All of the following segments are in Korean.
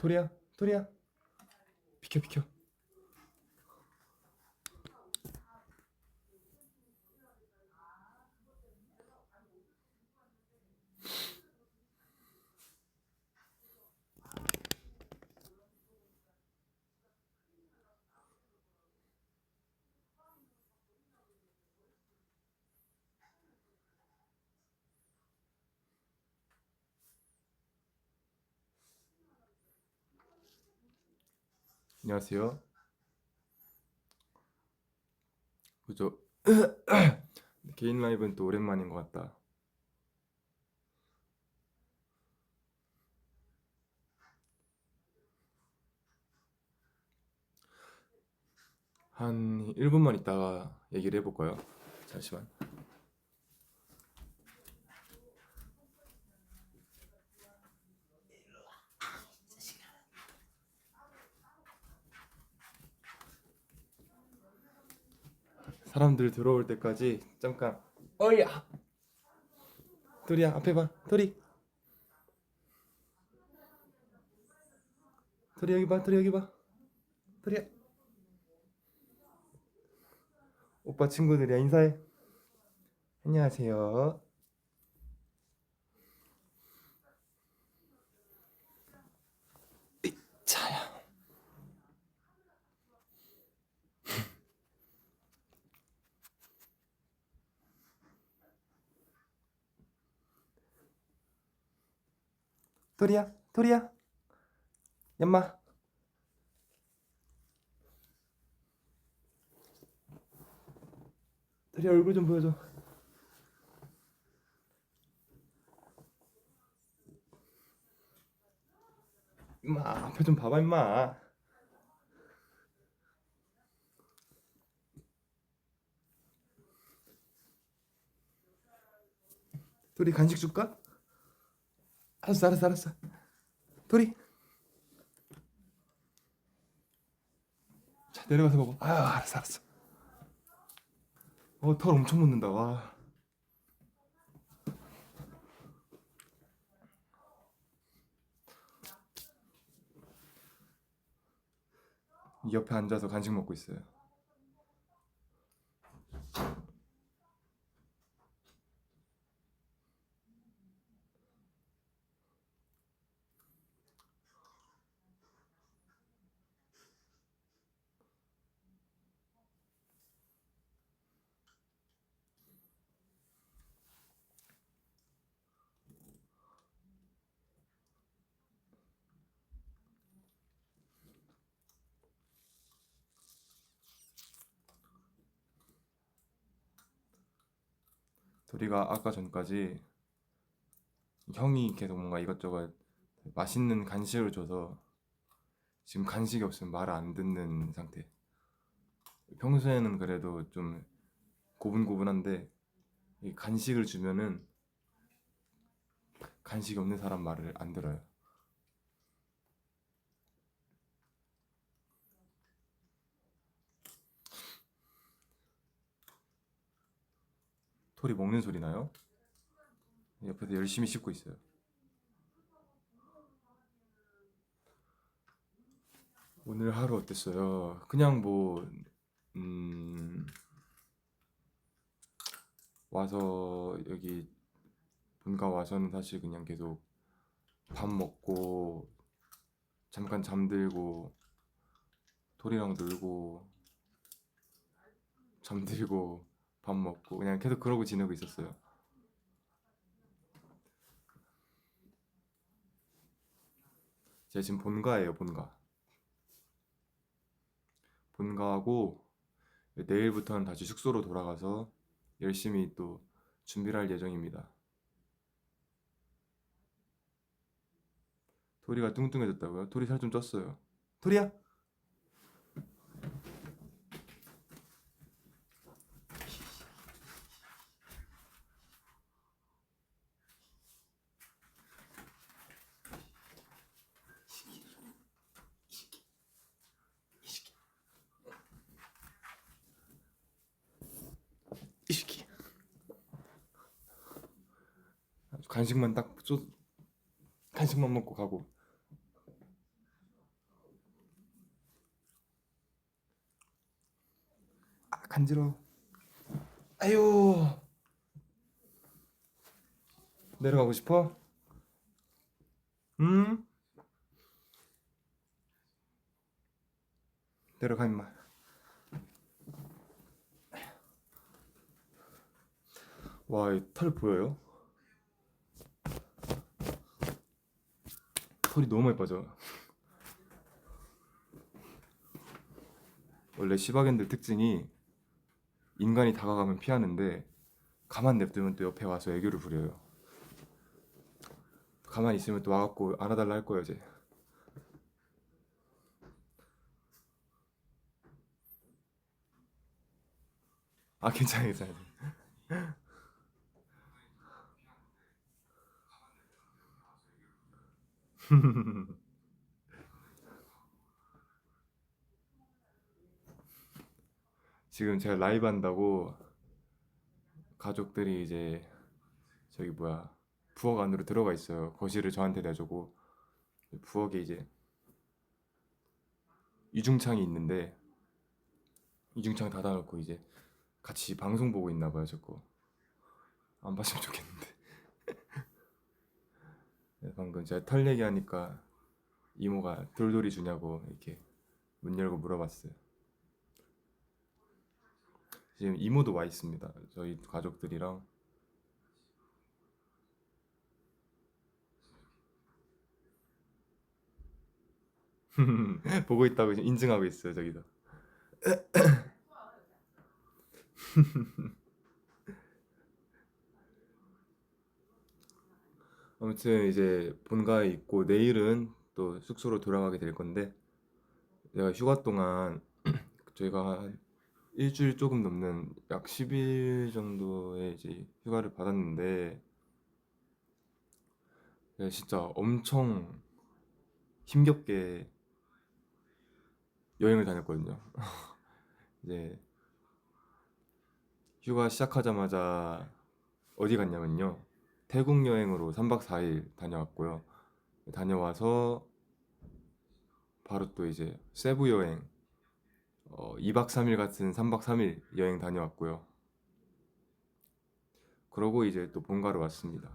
토리야, 토리야, 비켜, 비켜. 안녕하세요. 그죠? 개인 라이브는 또 오랜만인 것 같다. 한 1분만 있다가 얘기를 해볼까요? 잠시만. 사람들 들어올 때까지 잠깐. 어이야! 토리야, 앞에 봐. 토리. 토리 여기 봐. 토리 여기 봐. 토리야. 오빠 친구들이야, 인사해. 안녕하세요. 자야. 토리야, 토리야. 얌마. 토리 얼굴 좀 보여줘. 임마, 앞에 좀 봐봐, 임마. 토리 간식 줄까? 알았어, 알았어, 알았어. 토리. 자, 내려가서 먹어. 아유, 알았어, 알았어. 털 엄청 묻는다. 와. 이 옆에 앉아서 간식 먹고 있어요. 도리가 아까 전까지 형이 계속 뭔가 이것저것 맛있는 간식을 줘서 지금 간식이 없으면 말을 안 듣는 상태. 평소에는 그래도 좀 고분고분한데 이 간식을 주면은 간식이 없는 사람 말을 안 들어요. 토리 먹는 소리 나요? 옆에서 열심히 씹고 있어요. 오늘 하루 어땠어요? 그냥 뭐 음, 와서 여기 본가 와서는 사실 그냥 계속 밥 먹고 잠깐 잠들고 토리랑 놀고 잠들고 밥 먹고 그냥 계속 그러고 지내고 있었어요. 제가 지금 본가예요, 본가. 본가하고 내일부터는 다시 숙소로 돌아가서 열심히 또 준비를 할 예정입니다. 토리가 뚱뚱해졌다고요? 토리 살 좀 쪘어요. 토리야? 이 새끼. 간식만 딱 간식만 먹고 가고. 간지러워. 아유, 내려가고 싶어? 응? 내려가 임마. 와, 이 털 보여요? 털이 너무 많이 빠져. 원래 시바견들 특징이 인간이 다가가면 피하는데 가만 냅두면 또 옆에 와서 애교를 부려요. 가만히 있으면 또 와갖고 안아달라 할 거예요 이제. 아, 괜찮아 괜찮아. 지금 제가 라이브 한다고 가족들이 이제 저기 뭐야 부엌 안으로 들어가 있어요. 거실을 저한테 내주고 부엌에 이제 이중창이 있는데 이중창 닫아놓고 이제 같이 방송 보고 있나 봐요. 저거 안 봤으면 좋겠는데. 네, 방금 제가 털 얘기하니까 이모가 돌돌이 주냐고 이렇게 문 열고 물어봤어요. 지금 이모도 와 있습니다. 저희 가족들이랑. 보고 있다고 지금 인증하고 있어요 저기도. 아무튼 이제 본가에 있고 내일은 또 숙소로 돌아가게 될 건데 내가 휴가 동안 저희가 한 일주일 조금 넘는 약 10일 정도의 이제 휴가를 받았는데 제가 진짜 엄청 힘겹게 여행을 다녔거든요. 이제 휴가 시작하자마자 어디 갔냐면요. 태국 여행으로 3박 4일 다녀왔고요. 다녀와서 바로 또 이제 세부 여행 2박 3일 같은 3박 3일 여행 다녀왔고요. 그러고 이제 또 본가로 왔습니다.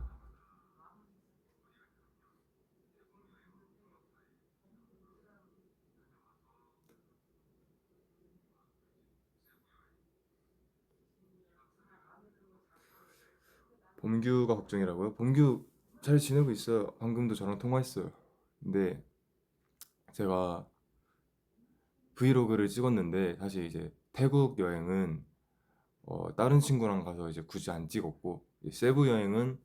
범규가 걱정이라고요? 범규 잘 지내고 있어요. 방금도 저랑 통화했어요. 근데 제가 브이로그를 찍었는데 사실 이제 태국 여행은 다른 친구랑 가서 이제 굳이 안 찍었고 이 세부 여행은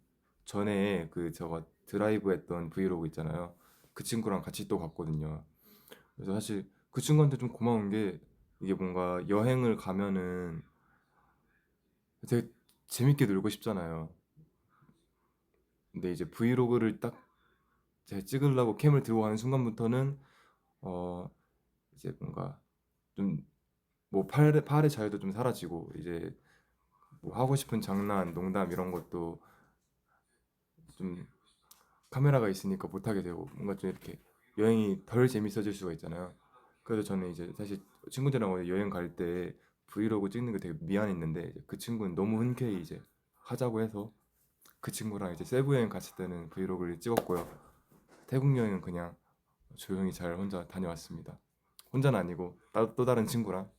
전에 그 저거 드라이브 했던 브이로그 있잖아요. 그 친구랑 같이 또 갔거든요. 그래서 사실 그 친구한테 좀 고마운 게 이게 뭔가 여행을 가면은 되게 재밌게 놀고 싶잖아요. 근데 이제 브이로그를 딱 제가 찍으려고 캠을 들고 가는 순간부터는 어 이제 뭔가 좀 뭐 팔의 자유도 좀 사라지고 이제 뭐 하고 싶은 장난, 농담 이런 것도 좀 카메라가 있으니까 못하게 되고 뭔가 좀 이렇게 여행이 덜 재밌어질 수가 있잖아요. 그래서 저는 이제 사실 친구들이랑 어디 여행 갈 때 브이로그 찍는 게 되게 미안했는데 이제 그 친구는 너무 흔쾌히 이제 하자고 해서 그 친구랑 이제 세부 여행 갔을 때는 브이로그를 찍었고요. 태국 여행은 그냥 조용히 잘 혼자 다녀왔습니다. 혼자는 아니고 또 다른 친구랑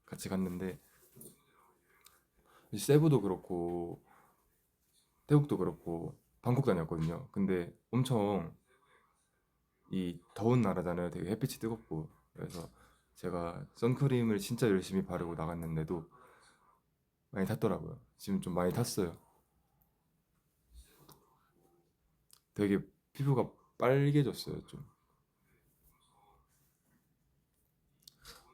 같이 갔는데 세부도 그렇고 태국도 그렇고 방콕 다녔거든요. 근데 엄청 이 더운 나라잖아요. 되게 햇빛이 뜨겁고 그래서 제가 선크림을 진짜 열심히 바르고 나갔는데도 많이 탔더라고요. 지금 좀 많이 탔어요. 되게 피부가 빨개졌어요. 좀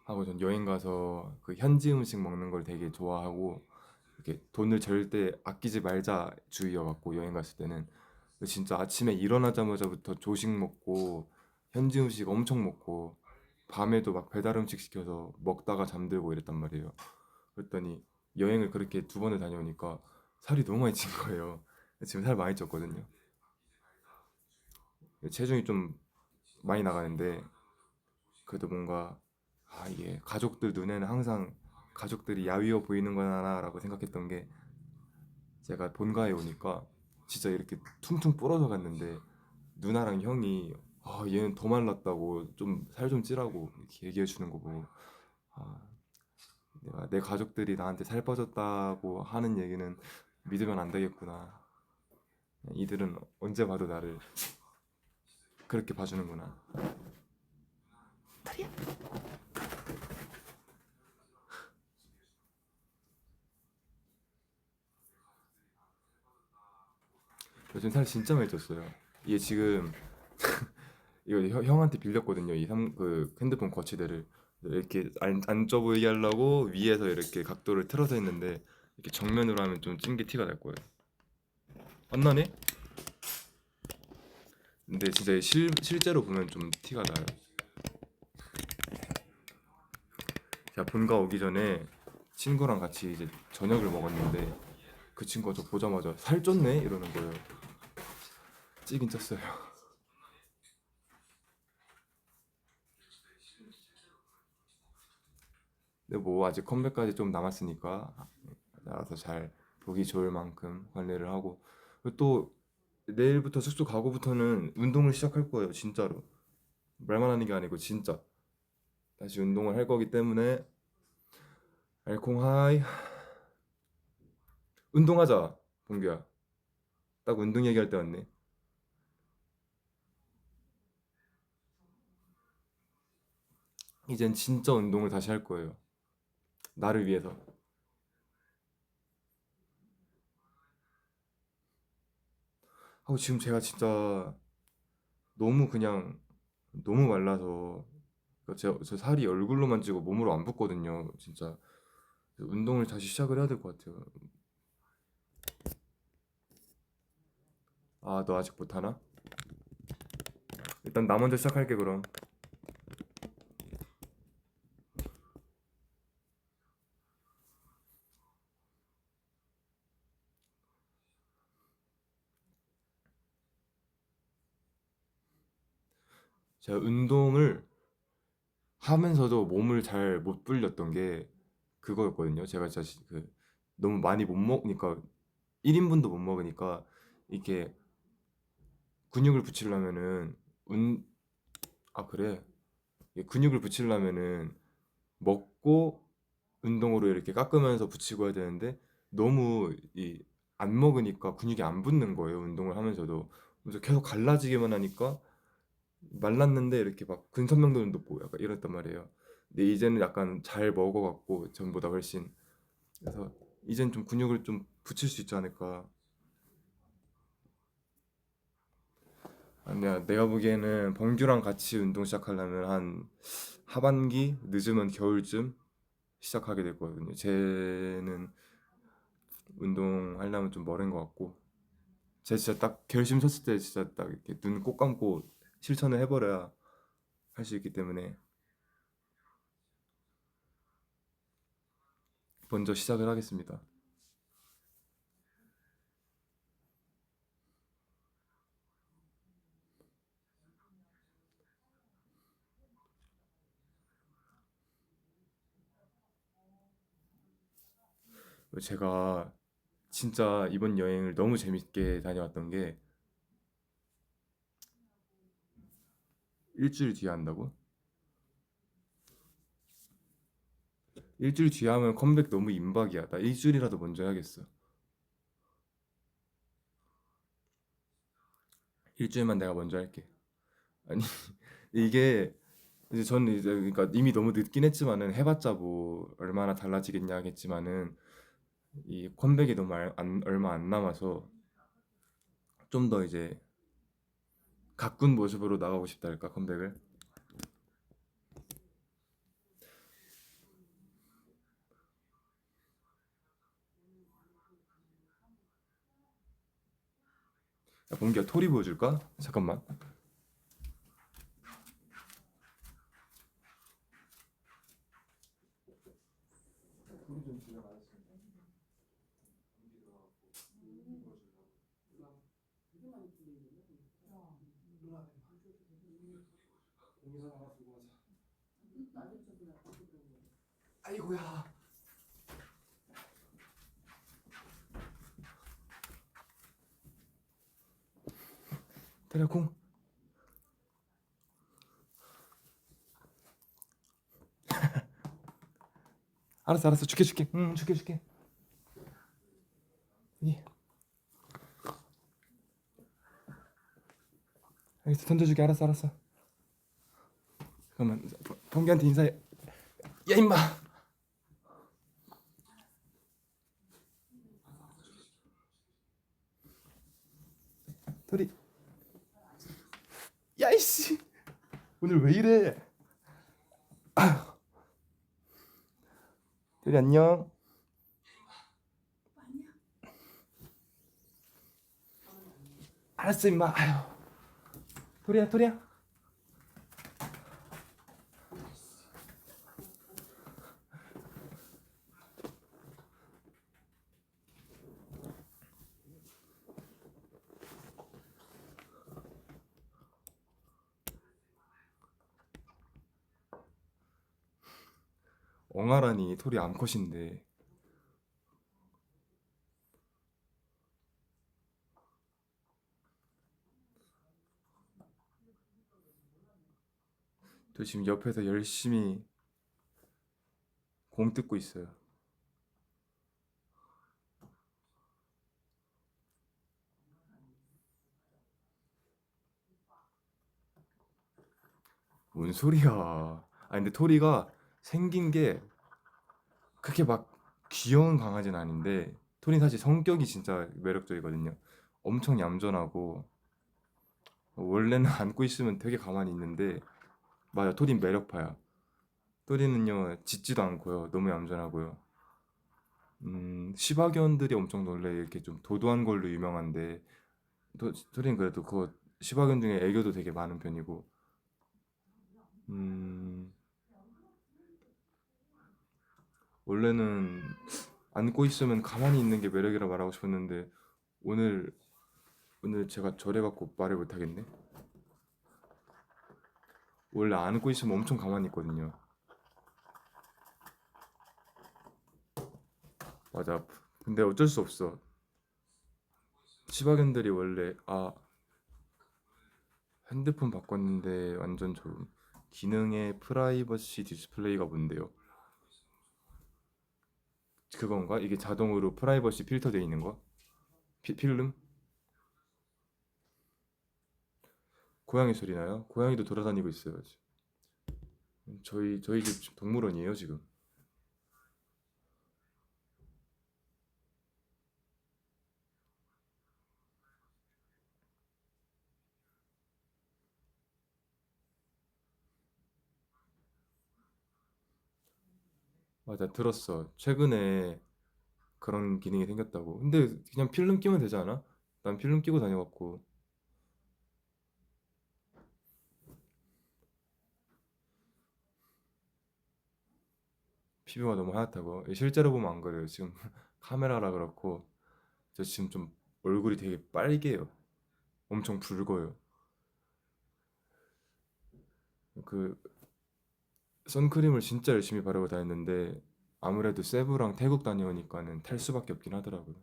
하고 전 여행 가서 그 현지 음식 먹는 걸 되게 좋아하고 이렇게 돈을 절대 아끼지 말자 주의여갖고 여행 갔을 때는 진짜 아침에 일어나자마자부터 조식 먹고 현지 음식 엄청 먹고 밤에도 막 배달 음식 시켜서 먹다가 잠들고 이랬단 말이에요. 그랬더니 여행을 그렇게 두 번을 다녀오니까 살이 너무 많이 찐 거예요. 지금 살 많이 쪘거든요. 체중이 좀 많이 나가는데 그래도 뭔가 이게 가족들 눈에는 항상 가족들이 야위어 보이는 거나라고 생각했던 게 제가 본가에 오니까 진짜 이렇게 퉁퉁 부러져 갔는데 누나랑 형이 얘는 더 말랐다고 좀 살 좀 찌라고 이렇게 얘기해 주는 거 보고 아, 내가 내 가족들이 나한테 살 빠졌다고 하는 얘기는 믿으면 안 되겠구나. 이들은 언제 봐도 나를 그렇게 봐주는구나. 요즘 살 진짜 많이 쪘어요. 이게 지금 이거 형한테 빌렸거든요. 그 핸드폰 거치대를 이렇게 안 쪄 보이게 하려고 위에서 이렇게 각도를 틀어서 했는데 이렇게 정면으로 하면 좀 찐 게 티가 날 거예요. 안 나네? 근데 진짜 실제로 보면 좀 티가 나요. 제가 본가 오기 전에 친구랑 같이 이제 저녁을 먹었는데 그 친구가 저 보자마자 살 쪘네 이러는 거예요. 찌긴 쪘어요. 근데 뭐 아직 컴백까지 좀 남았으니까 알아서 잘 보기 좋을 만큼 관리를 하고 또 내일부터 숙소 가고부터는 운동을 시작할 거예요. 진짜로 말만 하는 게 아니고 진짜 다시 운동을 할 거기 때문에 알콩하이 운동하자 봉규야. 딱 운동 얘기할 때 왔네. 이젠 진짜 운동을 다시 할 거예요. 나를 위해서. 하고 지금 제가 진짜 너무 그냥 너무 말라서 그러니까 저 살이 얼굴로만 찌고 몸으로 안 붙거든요. 진짜 그래서 운동을 다시 시작을 해야 될 것 같아요. 아, 너 아직 못하나? 일단 나 먼저 시작할게 그럼. 제가 운동을 하면서도 몸을 잘 못 불렸던 게 그거였거든요. 제가 진짜 너무 많이 못 먹으니까 1인분도 못 먹으니까 이렇게 근육을 붙이려면은 운, 아 그래. 이게 근육을 붙이려면은 먹고 운동으로 이렇게 깎으면서 붙이고 해야 되는데 너무 안 먹으니까 근육이 안 붙는 거예요. 운동을 하면서도. 그래서 계속 갈라지기만 하니까 말랐는데 이렇게 막 근선명도는 높고 약간 이랬단 말이에요. 근데 이제는 약간 잘 먹어갖고 전보다 훨씬 그래서 이젠 좀 근육을 좀 붙일 수 있지 않을까. 아니야, 내가 보기에는 범규랑 같이 운동 시작하려면 한 하반기 늦으면 겨울쯤 시작하게 될 거거든요. 쟤는 운동하려면 좀 멀은 것 같고 제가 진짜 딱 결심 섰을 때 진짜 딱 이렇게 눈 꼭 감고 실천을 해버려야 할 수 있기 때문에 먼저 시작을 하겠습니다. 제가 진짜 이번 여행을 너무 재밌게 다녀왔던 게 일주일 뒤에 한다고? 일주일 뒤에 하면 컴백 너무 임박이야. 나 일주일이라도 먼저 해야겠어. 일주일만 내가 먼저 할게. 아니 이게 이제 저는 이제 그러니까 이미 너무 늦긴 했지만은 해봤자 뭐 얼마나 달라지겠냐 하겠지만은 이 컴백이 너무 얼마 안 남아서 좀 더 이제 가꾼 모습으로 나가고 싶다 할까 컴백을. 야, 봉기야 토리 보여줄까? 잠깐만. 아이고야. 토리야 공. 알았어 줄게. 응 줄게. 여기. 알겠어 던져줄게. 알았어. 잠깐만 동기한테 인사해. 야 임마. 토리. 야 이씨. 오늘 왜 이래? 토리 안녕. 알았어 임마. 아유. 토리야. 엉아라니 토리 암컷인데. 저 지금 옆에서 열심히 공 뜯고 있어요. 뭔 소리야? 아 근데 토리가 생긴 게 그렇게 막 귀여운 강아지는 아닌데 토리는 사실 성격이 진짜 매력적이거든요. 엄청 얌전하고 원래는 안고 있으면 되게 가만히 있는데 맞아 토리는 매력파야. 토리는요 짖지도 않고요 너무 얌전하고요. 시바견들이 엄청 원래 이렇게 좀 도도한 걸로 유명한데 토리는 그래도 그거 시바견 중에 애교도 되게 많은 편이고 음, 원래는 안고 있으면 가만히 있는 게 매력이라 말하고 싶었는데 오늘 오늘 제가 저래갖고 말을 못하겠네. 원래 안고 있으면 엄청 가만히 있거든요. 맞아. 근데 어쩔 수 없어. 시바견들이 원래 핸드폰 바꿨는데 완전 좀 기능의 프라이버시 디스플레이가 뭔데요? 그건가? 이게 자동으로 프라이버시 필터 돼 있는 거? 필름? 고양이 소리 나요? 고양이도 돌아다니고 있어요. 지금. 저희 집 지금 동물원이에요 지금. 맞아 들었어. 최근에 그런 기능이 생겼다고. 근데 그냥 필름 끼면 되지 않아? 난 필름 끼고 다녀갖고 피부가 너무 하얗다고. 실제로 보면 안 그래요. 지금 카메라라 그렇고 저 지금 좀 얼굴이 되게 빨개요. 엄청 붉어요. 그 선크림을 진짜 열심히 바르고 다녔는데 아무래도 세부랑 태국 다녀오니까는 탈 수밖에 없긴 하더라고요.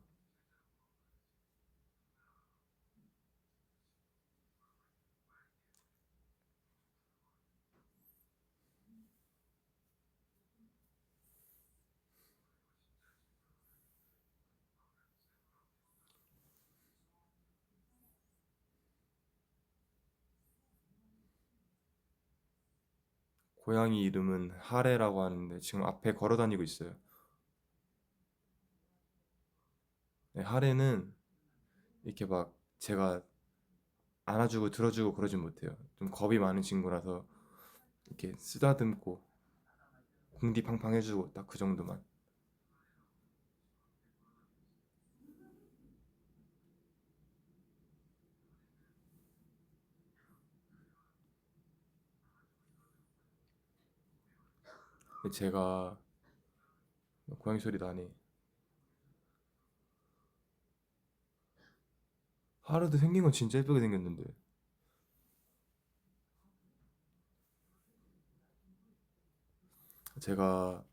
고양이 이름은 하레라고 하는데 지금 앞에 걸어 다니고 있어요. 네, 하레는 이렇게 막 제가 안아주고 들어주고 그러진 못해요. 좀 겁이 많은 친구라서 이렇게 쓰다듬고 궁디팡팡 해주고 딱 그 정도만. 근데 제가 고양이 소리 나네. 하루도 생긴 건 진짜 예쁘게 생겼는데 제가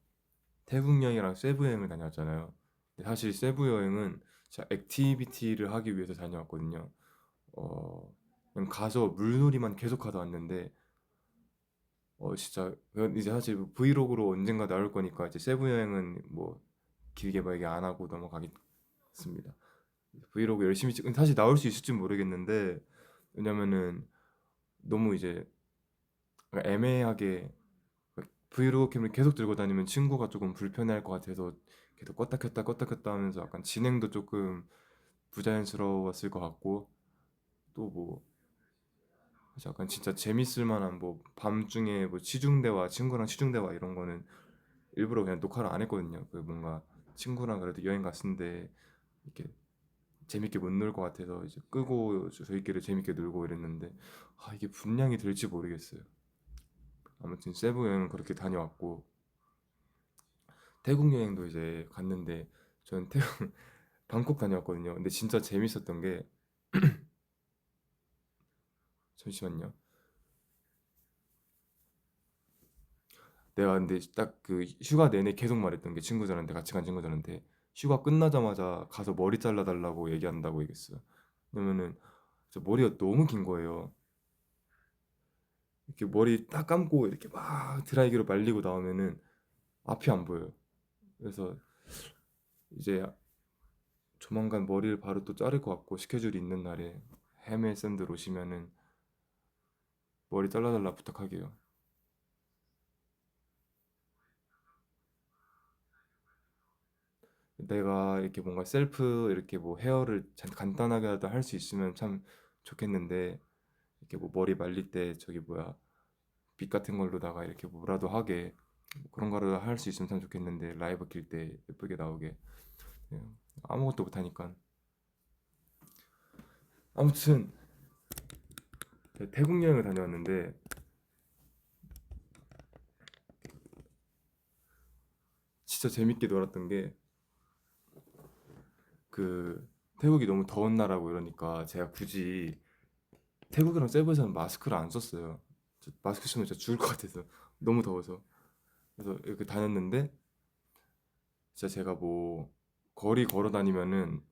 태국 여행이랑 세부 여행을 다녀왔잖아요. 근데 사실 세부 여행은 제가 액티비티를 하기 위해서 다녀왔거든요. 어, 그냥 가서 물놀이만 계속 하다 왔는데 진짜 이제 사실 브이로그로 언젠가 나올 거니까 이제 세부 여행은 뭐 길게 뭐 얘기 안 하고 넘어가겠습니다. 브이로그 열심히 찍 사실 나올 수 있을지 모르겠는데 왜냐면은 너무 이제 애매하게 브이로그 캠을 계속 들고 다니면 친구가 조금 불편해할 것 같아서 계속 껐다 켰다 하면서 약간 진행도 조금 부자연스러웠을 것 같고 또 뭐 약간 진짜 재밌을 만한 뭐 밤중에 뭐 시중대화 친구랑 시중대화 이런 거는 일부러 그냥 녹화를 안 했거든요. 그 뭔가 친구랑 그래도 여행 갔는데 이렇게 재밌게 못 놀 것 같아서 이제 끄고 저희끼리 재밌게 놀고 이랬는데 이게 분량이 될지 모르겠어요. 아무튼 세부 여행은 그렇게 다녀왔고 태국 여행도 이제 갔는데 저는 태국 방콕 다녀왔거든요. 근데 진짜 재밌었던 게 잠시만요. 내가 근데 딱 그 휴가 내내 계속 말했던 게 친구들한테 같이 간 친구들한테 휴가 끝나자마자 가서 머리 잘라달라고 얘기한다고 얘기했어요. 왜냐면은 저 머리가 너무 긴 거예요. 이렇게 머리 딱 감고 이렇게 막 드라이기로 말리고 나오면은 앞이 안 보여요. 그래서 이제 조만간 머리를 바로 또 자를 것 같고 스케줄이 있는 날에 해외 쌤들 오시면은 머리 잘라달라 부탁하게요. 내가 이렇게 뭔가 셀프 이렇게 뭐 헤어를 간단하게라도 할 수 있으면 참 좋겠는데 이렇게 뭐 머리 말릴 때 저기 뭐야 빗 같은 걸로다가 이렇게 뭐라도 하게 뭐 그런 거를 할 수 있으면 참 좋겠는데 라이브 킬 때 예쁘게 나오게 예, 아무것도 못하니까 아무튼 태국 여행을 다녀왔는데 진짜 재밌게 놀았던 게 그 태국이 너무 더운 나라고 이러니까 제가 굳이 태국이랑 세부에서는 마스크를 안 썼어요. 마스크 쓰면 진짜 죽을 것 같아서 너무 더워서 그래서 이렇게 다녔는데 진짜 제가 뭐 거리 걸어 다니면은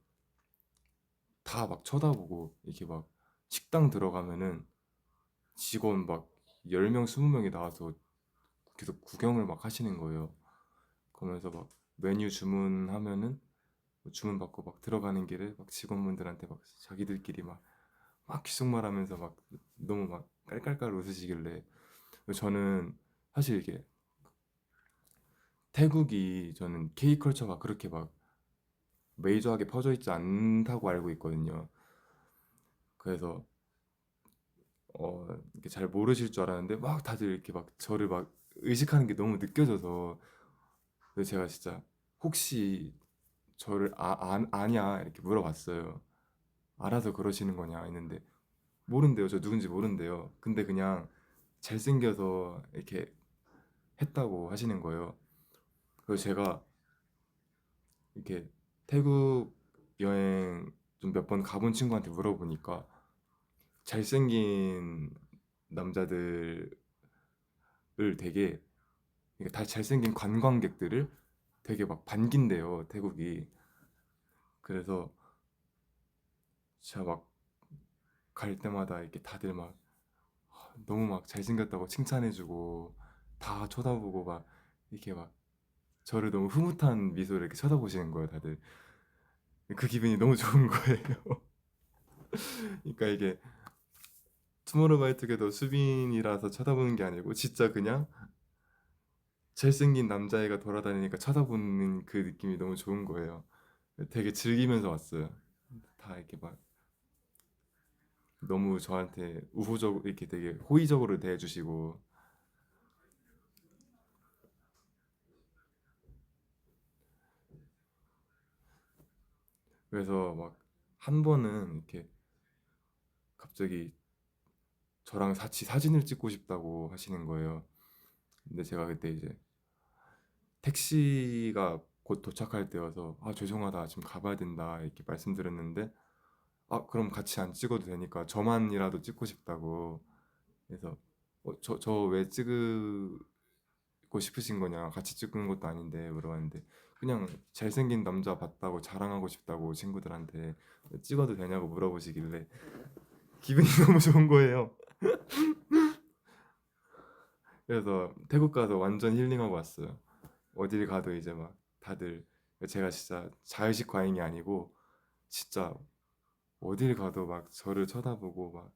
다 막 쳐다보고 이렇게 막 식당 들어가면은 직원 막 10명, 20명이 나와서 계속 구경을 막 하시는 거예요. 그러면서 막 메뉴 주문하면은 뭐 주문 받고 막 들어가는 길에 막 직원분들한테 막 자기들끼리 막 귓속말하면서 막 너무 막 깔깔깔 웃으시길래 저는 사실 이게 태국이 저는 K컬처가 그렇게 막 메이저하게 퍼져 있지 않다고 알고 있거든요. 그래서 이렇게 잘 모르실 줄 알았는데 막 다들 이렇게 막 저를 막 의식하는 게 너무 느껴져서 그래서 제가 진짜 혹시 저를 아냐 이렇게 물어봤어요. 알아서 그러시는 거냐 했는데 모른대요. 저 누군지 모른대요. 근데 그냥 잘생겨서 이렇게 했다고 하시는 거예요. 그래서 제가 이렇게 태국 여행 좀 몇 번 가본 친구한테 물어보니까 잘생긴 남자들을 되게 그러니까 다 잘생긴 관광객들을 되게 막 반긴대요, 태국이. 그래서 제가 막 갈 때마다 이렇게 다들 막 너무 막 잘생겼다고 칭찬해주고 다 쳐다보고 막 이렇게 막 저를 너무 흐뭇한 미소를 이렇게 쳐다보시는 거예요, 다들. 그 기분이 너무 좋은 거예요. 그러니까 이게 투모로우바이투게더 수빈이라서 쳐다보는 게 아니고 진짜 그냥 잘생긴 남자애가 돌아다니니까 쳐다보는 그 느낌이 너무 좋은 거예요. 되게 즐기면서 왔어요. 다 이렇게 막 너무 저한테 우호적 이렇게 되게 호의적으로 대해주시고 그래서 막 한 번은 이렇게 갑자기 저랑 같이 사진을 찍고 싶다고 하시는 거예요. 근데 제가 그때 이제 택시가 곧 도착할 때여서 죄송하다 지금 가봐야 된다 이렇게 말씀드렸는데 그럼 같이 안 찍어도 되니까 저만이라도 찍고 싶다고 해서 저 왜 찍고 싶으신 거냐 같이 찍는 것도 아닌데 물어봤는데 그냥 잘생긴 남자 봤다고 자랑하고 싶다고 친구들한테 찍어도 되냐고 물어보시길래 기분이 너무 좋은 거예요. 그래서 태국 가서 완전 힐링하고 왔어요. 어딜 가도 이제 막 다들 제가 진짜 자의식 과잉이 아니고 진짜 어딜 가도 막 저를 쳐다보고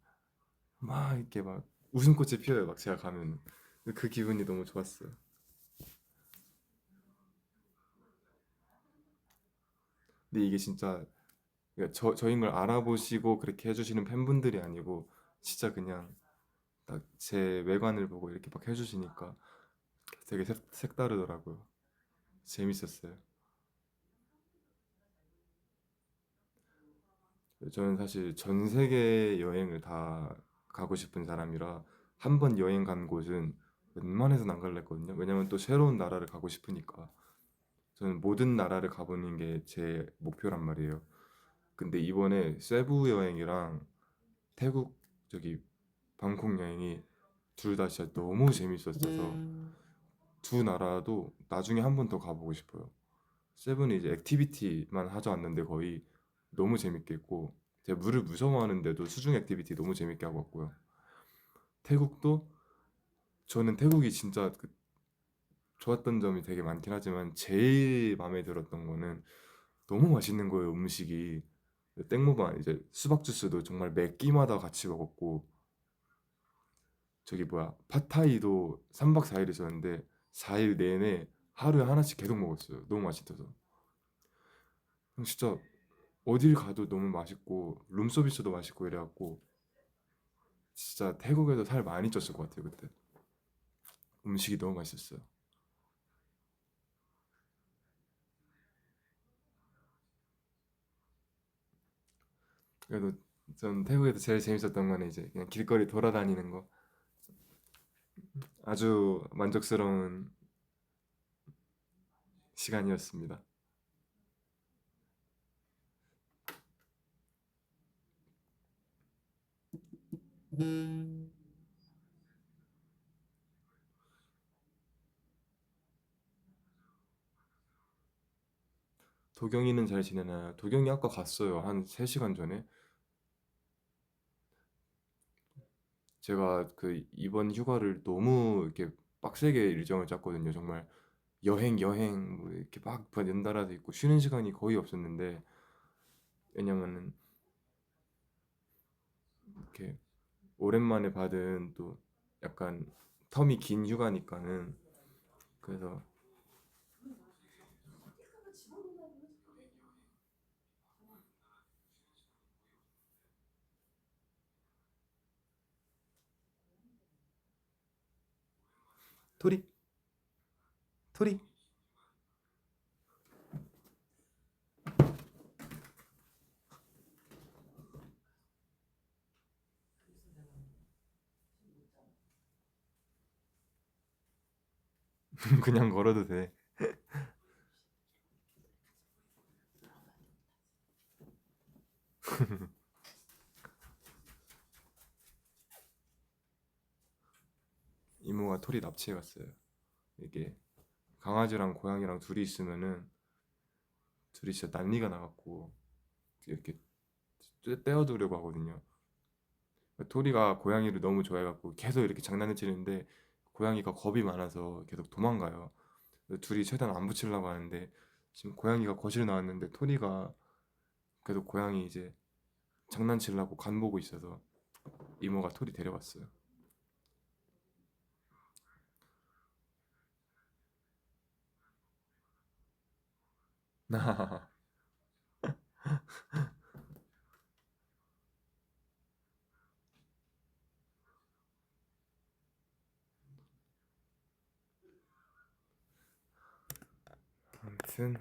막 이렇게 막 웃음꽃이 피어요. 막 제가 가면 그 기분이 너무 좋았어요. 근데 이게 진짜 그러니까 저인 걸 알아보시고 그렇게 해주시는 팬분들이 아니고 진짜 그냥 딱 제 외관을 보고 이렇게 막 해주시니까 되게 색다르더라고요. 재밌었어요. 저는 사실 전 세계 여행을 다 가고 싶은 사람이라 한 번 여행 간 곳은 웬만해서는 안 갈라 했거든요. 왜냐면 또 새로운 나라를 가고 싶으니까. 저는 모든 나라를 가보는 게 제 목표란 말이에요. 근데 이번에 세부 여행이랑 태국 저기 방콕 여행이 둘 다 진짜 너무 재밌었어서 두 나라도 나중에 한 번 더 가보고 싶어요. 세븐은 이제 액티비티만 하자 왔는데 거의 너무 재밌게 했고 제가 물을 무서워하는데도 수중 액티비티 너무 재밌게 하고 왔고요. 태국도 저는 태국이 진짜 좋았던 점이 되게 많긴 하지만 제일 마음에 들었던 거는 너무 맛있는 거예요, 음식이. 땡모반 이제 수박 주스도 정말 매 끼마다 같이 먹었고 저기 뭐야 팟타이도 3박 4일 있었는데 4일 내내 하루에 하나씩 계속 먹었어요. 너무 맛있어서. 진짜 어딜 가도 너무 맛있고 룸서비스도 맛있고 이래갖고 진짜 태국에서 살 많이 쪘을 것 같아요 그때. 음식이 너무 맛있었어요. 그래도 전 태국에서 제일 재밌었던 거는 이제 그냥 길거리 돌아다니는 거. 아주 만족스러운 시간이었습니다. 도경이는 잘 지내나요? 도경이 아까 갔어요. 한 3시간 전에. 제가 그 이번 휴가를 너무 이렇게 빡세게 일정을 짰거든요. 정말 여행 뭐 이렇게 막 연달아서 있고 쉬는 시간이 거의 없었는데 왜냐면은 이렇게 오랜만에 받은 또 약간 텀이 긴 휴가니까는 그래서 토리 토리 그냥 걸어도 돼. 이모가 토리 납치해 갔어요. 이게 강아지랑 고양이랑 둘이 있으면은 둘이 진짜 난리가 나갖고 이렇게 떼어두려고 하거든요. 토리가 고양이를 너무 좋아해갖고 계속 이렇게 장난을 치는데 고양이가 겁이 많아서 계속 도망가요. 그래서 둘이 최대한 안 붙이려고 하는데 지금 고양이가 거실 나왔는데 토리가 계속 고양이 이제 장난치려고 간 보고 있어서 이모가 토리 데려왔어요. 아무튼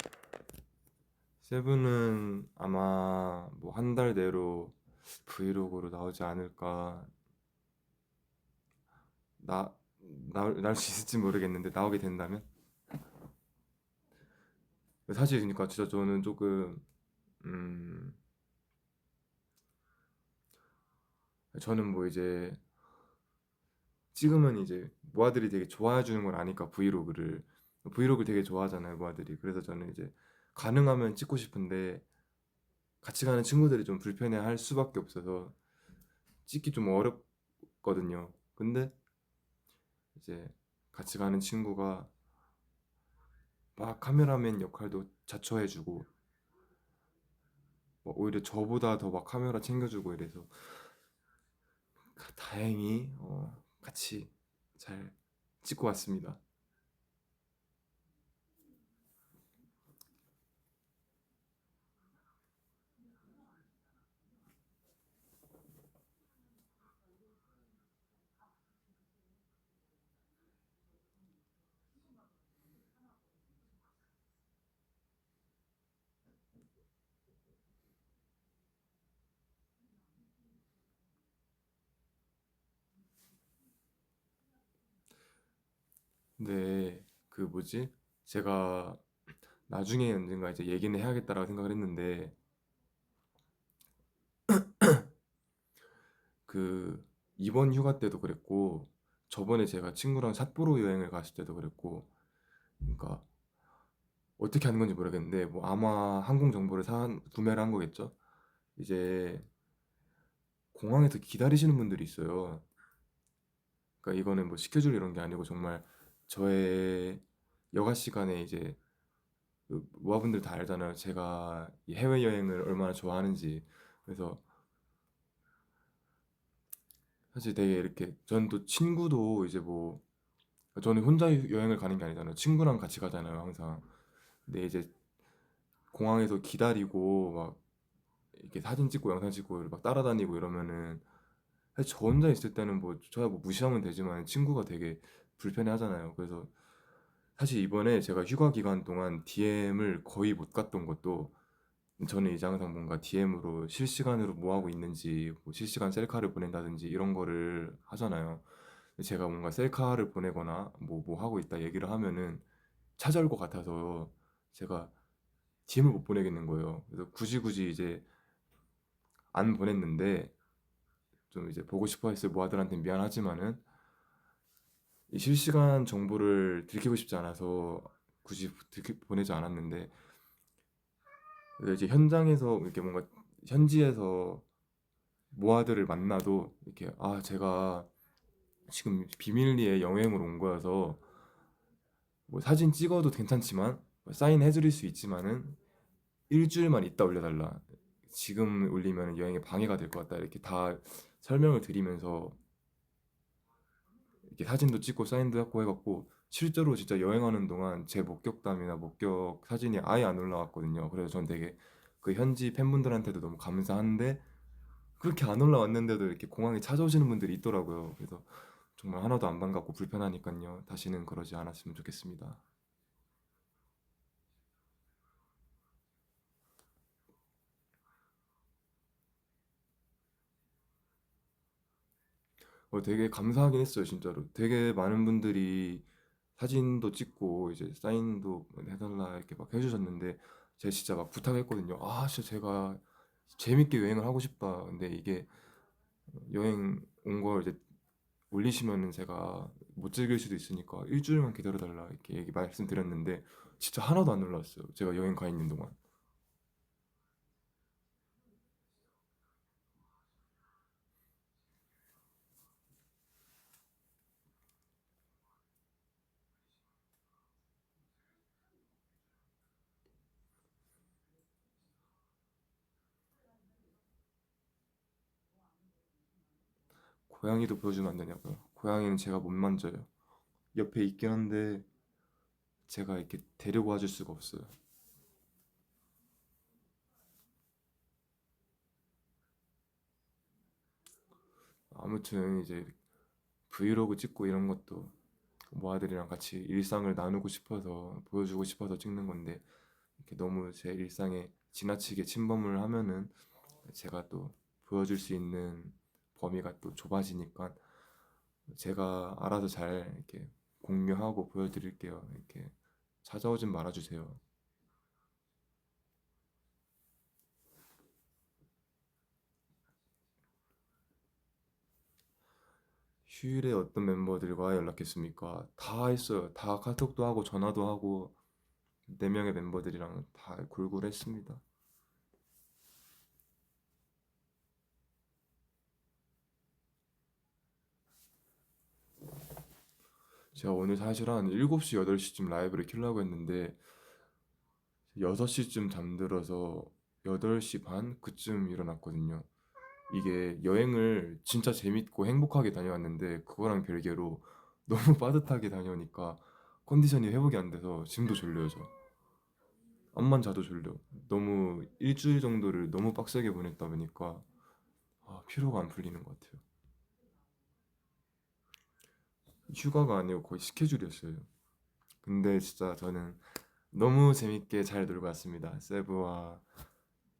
세븐은 아마 뭐 한 달 내로 브이로그로 나오지 않을까. 나 나올 수 있을지 모르겠는데 나오게 된다면 사실 그러니까 진짜 저는 조금 음 저는 뭐 이제 찍으면 이제 모아들이 되게 좋아해 주는 걸 아니까 브이로그 되게 좋아하잖아요 모아들이. 그래서 저는 이제 가능하면 찍고 싶은데 같이 가는 친구들이 좀 불편해할 수밖에 없어서 찍기 좀 어렵거든요. 근데 이제 같이 가는 친구가 막 카메라맨 역할도 자처해주고 뭐 오히려 저보다 더 막 카메라 챙겨주고 이래서 다행히 같이 잘 찍고 왔습니다. 근데 그 뭐지? 제가 나중에 언젠가 이제 얘기는 해야겠다라고 생각을 했는데 그 이번 휴가 때도 그랬고 저번에 제가 친구랑 삿포로 여행을 갔을 때도 그랬고 그러니까 어떻게 하는 건지 모르겠는데 뭐 아마 항공 정보를 구매를 한 거겠죠. 이제 공항에서 기다리시는 분들이 있어요. 그러니까 이거는 뭐 시켜줄 이런 게 아니고 정말 저의 여가 시간에 이제 그 모아분들 다 알잖아요. 제가 이 해외여행을 얼마나 좋아하는지. 그래서 사실 되게 이렇게 전 또 친구도 이제 뭐 저는 혼자 여행을 가는 게 아니잖아요. 친구랑 같이 가잖아요, 항상. 근데 이제 공항에서 기다리고 막 이렇게 사진 찍고 영상 찍고 막 따라다니고 이러면은 사실 저 혼자 있을 때는 뭐 저야 뭐 무시하면 되지만 친구가 되게 불편해 하잖아요. 그래서 사실 이번에 제가 휴가 기간 동안 DM을 거의 못 갔던 것도 저는 이제 항상 뭔가 DM으로 실시간으로 뭐 하고 있는지 뭐 실시간 셀카를 보낸다든지 이런 거를 하잖아요. 제가 뭔가 셀카를 보내거나 뭐 하고 있다 얘기를 하면은 찾아올 것 같아서 제가 DM을 못 보내겠는 거예요. 그래서 굳이 이제 안 보냈는데 좀 이제 보고 싶어 했을 모아들한테 미안하지만은 이 실시간 정보를 들키고 싶지 않아서 굳이 보내지 않았는데 이제 현장에서 이렇게 뭔가 현지에서 모아들을 만나도 이렇게 제가 지금 비밀리에 여행을 온 거여서 뭐 사진 찍어도 괜찮지만 뭐 사인해드릴 수 있지만은 일주일만 있다 올려달라. 지금 올리면 여행에 방해가 될 것 같다. 이렇게 다 설명을 드리면서 이렇게 사진도 찍고 사인도 하고 해갖고 실제로 진짜 여행하는 동안 제 목격담이나 목격 사진이 아예 안 올라왔거든요. 그래서 전 되게 그 현지 팬분들한테도 너무 감사한데 그렇게 안 올라왔는데도 이렇게 공항에 찾아오시는 분들이 있더라고요. 그래서 정말 하나도 안 반갑고 불편하니까요. 다시는 그러지 않았으면 좋겠습니다. 되게 감사하긴 했어요, 진짜로. 되게 많은 분들이 사진도 찍고 이제 사인도 해달라 이렇게 막 해주셨는데 제가 진짜 막 부탁했거든요. 진짜 제가 재밌게 여행을 하고 싶다. 근데 이게 여행 온 걸 이제 올리시면은 제가 못 즐길 수도 있으니까 일주일만 기다려달라 이렇게 말씀드렸는데 진짜 하나도 안 올라왔어요. 제가 여행 가 있는 동안. 고양이도 보여주면 안 되냐고요? 고양이는 제가 못 만져요. 옆에 있긴 한데 제가 이렇게 데리고 와줄 수가 없어요. 아무튼 이제 브이로그 찍고 이런 것도 모아들이랑 같이 일상을 나누고 싶어서 보여주고 싶어서 찍는 건데 이렇게 너무 제 일상에 지나치게 침범을 하면은 제가 또 보여줄 수 있는 범위가 또 좁아지니까 제가 알아서 잘 이렇게 공유하고 보여드릴게요. 이렇게 찾아오진 말아주세요. 휴일에 어떤 멤버들과 연락했습니까? 다 했어요. 다 카톡도 하고 전화도 하고 네 명의 멤버들이랑 다 골고루 했습니다. 제가 오늘 사실 한 7시, 8시쯤 라이브를 켜려고 했는데 6시쯤 잠들어서 8시 반 그쯤 일어났거든요. 이게 여행을 진짜 재밌고 행복하게 다녀왔는데 그거랑 별개로 너무 빠듯하게 다녀오니까 컨디션이 회복이 안 돼서 지금도 졸려요, 저. 암만 자도 졸려. 너무 일주일 정도를 너무 빡세게 보냈다 보니까 피로가 안 풀리는 것 같아요. 휴가가 아니고 거의 스케줄이었어요. 근데 진짜 저는 너무 재밌게 잘 놀고 왔습니다. 세부와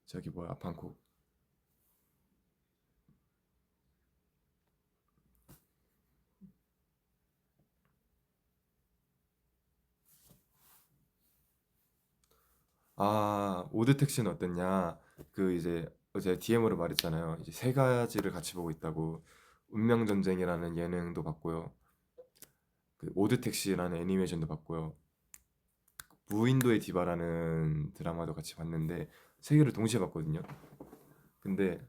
저기 뭐야 방콕. 오드 택시는 어땠냐? 그 이제 어제 DM으로 말했잖아요. 이제 세 가지를 같이 보고 있다고. 운명 전쟁이라는 예능도 봤고요. 그 오드 택시라는 애니메이션도 봤고요. 무인도의 디바라는 드라마도 같이 봤는데 세 개를 동시에 봤거든요. 근데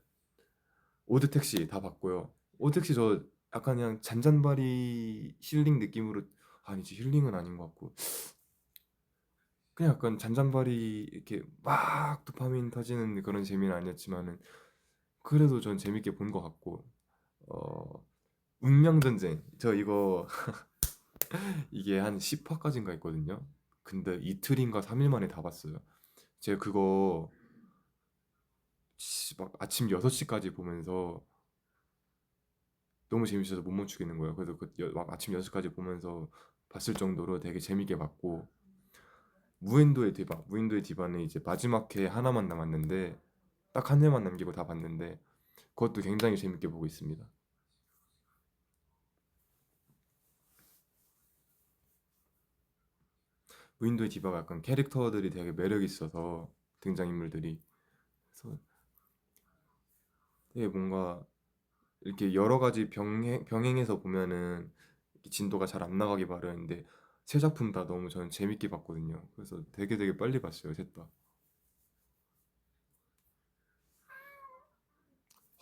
오드 택시 다 봤고요. 오드 택시 저 약간 그냥 잔잔바리 힐링 느낌으로 아니지 힐링은 아닌 것 같고 그냥 약간 잔잔바리 이렇게 막 도파민 터지는 그런 재미는 아니었지만은 그래도 전 재밌게 본 것 같고 어 운명전쟁 저 이거 이게 한 10화까지인가 있거든요. 근데 이틀인가 3일 만에 다 봤어요. 제가 그거 막 아침 6시까지 보면서 너무 재밌어서 못 멈추겠는 거예요. 그래서 막 아침 6시까지 보면서 봤을 정도로 되게 재밌게 봤고 무인도의 디바는 이제 마지막 회 하나만 남았는데 딱 한 회만 남기고 다 봤는데 그것도 굉장히 재밌게 보고 있습니다. 무인도의 디바가 약간 캐릭터들이 되게 매력 있어서 등장인물들이 그래서 되게 뭔가 이렇게 여러 가지 병행해서 보면은 이렇게 진도가 잘 안 나가기 마련인데 세 작품 다 너무 저는 재밌게 봤거든요. 그래서 되게 빨리 봤어요, 셋 다.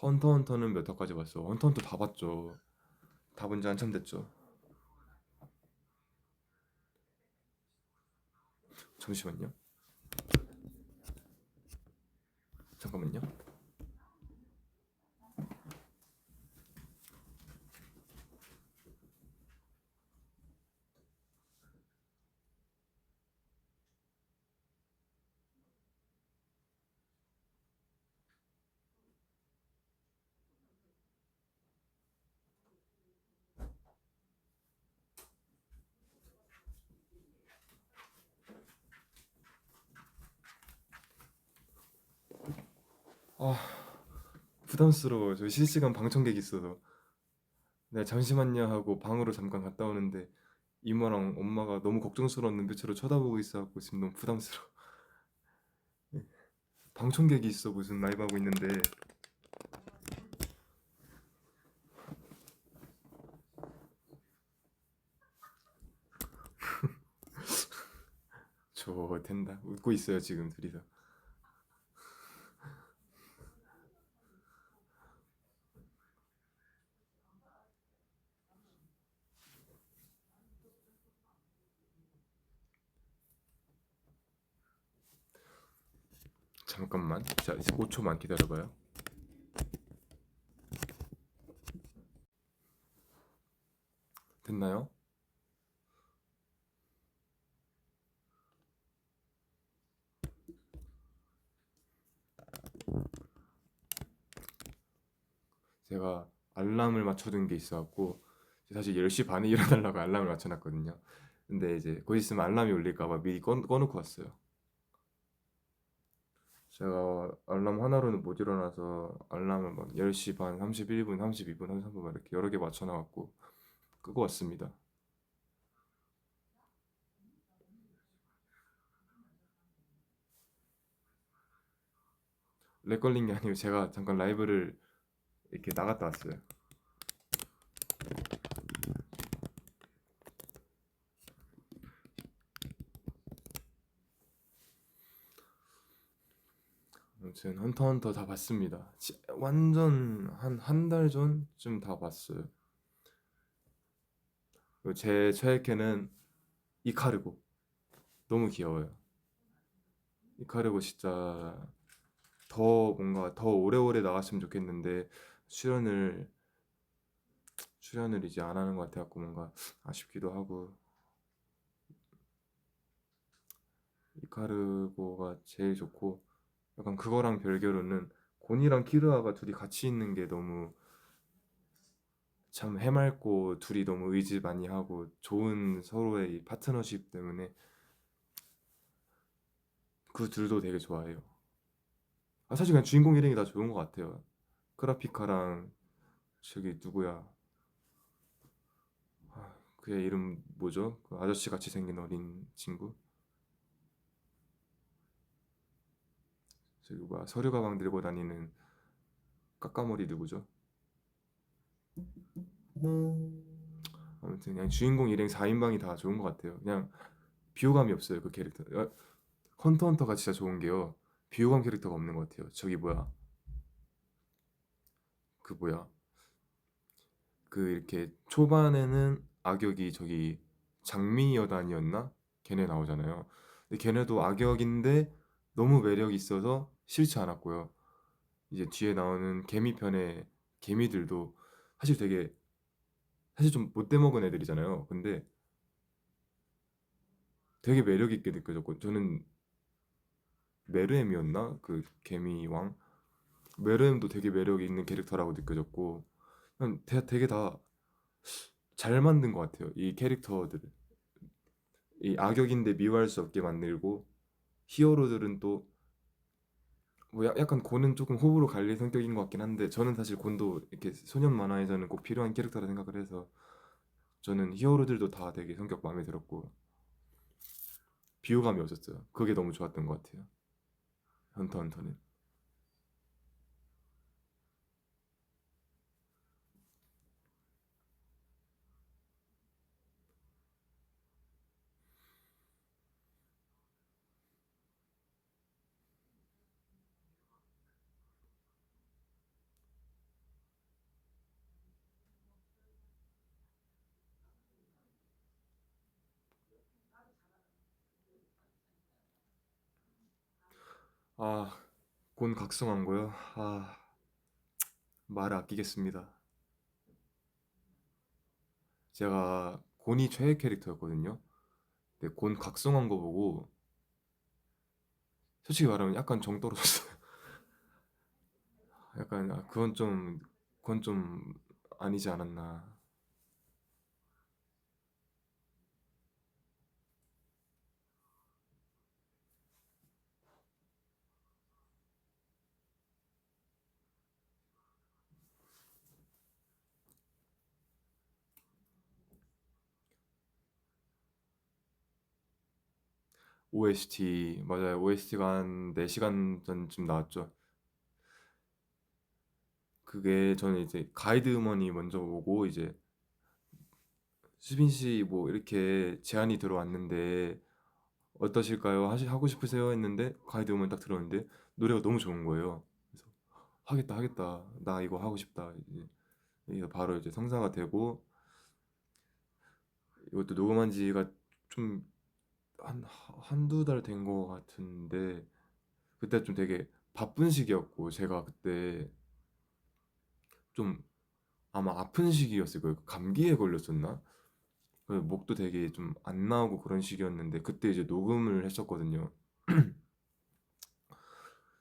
헌터 헌터는 몇 화까지 봤어? 헌터 헌터 다 봤죠. 다 본 지 한참 됐죠. 잠시만요. 잠깐만요. 아, 부담스러워요. 저 실시간 방청객 있어서. 네, 잠시만요 하고 방으로 잠깐 갔다 오는데 이모랑 엄마가 너무 걱정스러운 눈빛으로 쳐다보고 있어갖고 지금 너무 부담스러워. 네, 방청객이 있어 무슨 라이브 하고 있는데 저 된다. 웃고 있어요 지금 둘이서. 잠깐만. 자, 이제 5초만 기다려봐요. 됐나요? 제가 알람을 맞춰둔 게 있어갖고 사실 10시 반에 일어나려고 알람을 맞춰놨거든요. 근데 이제 곧 있으면 알람이 울릴까봐 미리 꺼놓고 왔어요. 제가 알람 하나로는 못 일어나서 알람을 막 10시 반, 31분, 32분, 33분 막 이렇게 여러 개 맞춰놔갖고 끄고 왔습니다. 렉 걸린 게 아니고 제가 잠깐 라이브를 이렇게 나갔다 왔어요. 아무튼 헌터 헌터 다 봤습니다. 완전 한 달 전쯤 다 봤어요. 그리고 제 최애캐는 이카르고. 너무 귀여워요. 이카르고 진짜 더 뭔가 더 오래오래 나왔으면 좋겠는데 출연을 출연을 이제 안 하는 것 같아갖고 뭔가 아쉽기도 하고. 이카르고가 제일 좋고, 약간 그거랑 별개로는 곤이랑 키르아가 둘이 같이 있는 게 너무 참 해맑고, 둘이 너무 의지 많이 하고 좋은 서로의 이 파트너십 때문에 그 둘도 되게 좋아해요. 아, 사실 그냥 주인공 일행이 다 좋은 것 같아요. 크라피카랑 저기 누구야? 아, 그의 이름 뭐죠? 그 아저씨 같이 생긴 어린 친구? 저기 뭐야? 서류 가방 들고 다니는 까까머리 누구죠? 아무튼 그냥 주인공 일행 4인방이 다 좋은 것 같아요. 그냥 비호감이 없어요, 그 캐릭터. 헌터 헌터가 진짜 좋은 게요. 비호감 캐릭터가 없는 것 같아요. 저기 뭐야? 그 뭐야? 그 이렇게 초반에는 악역이 저기 장미 여단이었나? 걔네 나오잖아요. 근데 걔네도 악역인데 너무 매력이 있어서 싫지 않았고요. 이제 뒤에 나오는 개미 편의 개미들도 사실 되게 사실 좀 못돼 먹은 애들이잖아요. 근데 되게 매력 있게 느껴졌고, 저는 메르엠이었나? 그 개미 왕? 메르엠도 되게 매력 있는 캐릭터라고 느껴졌고, 그냥 되게 다 잘 만든 것 같아요. 이 캐릭터들을. 이 악역인데 미워할 수 없게 만들고, 히어로들은 또 뭐 약간 곤은 조금 호불호 갈릴 성격인 것 같긴 한데, 저는 사실 곤도 이렇게 소년 만화에서는 꼭 필요한 캐릭터라 생각을 해서 저는 히어로들도 다 되게 성격 마음에 들었고 비호감이 없었어요. 그게 너무 좋았던 것 같아요. 헌터 헌터는. 아, 곤 각성한 거요? 아, 말을 아끼겠습니다. 제가 곤이 최애 캐릭터였거든요. 근데 곤 각성한 거 보고 솔직히 말하면 약간 정 떨어졌어요. 약간 그건 좀 아니지 않았나. OST 맞아요. OST가 한 4시간 전쯤 나왔죠. 그게 저는 이제 가이드 음원이 먼저 오고, 이제 수빈 씨 뭐 이렇게 제안이 들어왔는데 어떠실까요? 하고 싶으세요? 했는데 가이드 음원 딱 들었는데 노래가 너무 좋은 거예요. 그래서 하겠다 하겠다, 나 이거 하고 싶다. 이게 바로 이제 성사가 되고, 이것도 녹음한 지가 좀 한 한두 달 된 거 같은데, 그때 좀 되게 바쁜 시기였고 제가 그때 좀 아마 아픈 시기였을 거예요. 감기에 걸렸었나? 그 목도 되게 좀 안 나오고 그런 시기였는데 그때 이제 녹음을 했었거든요.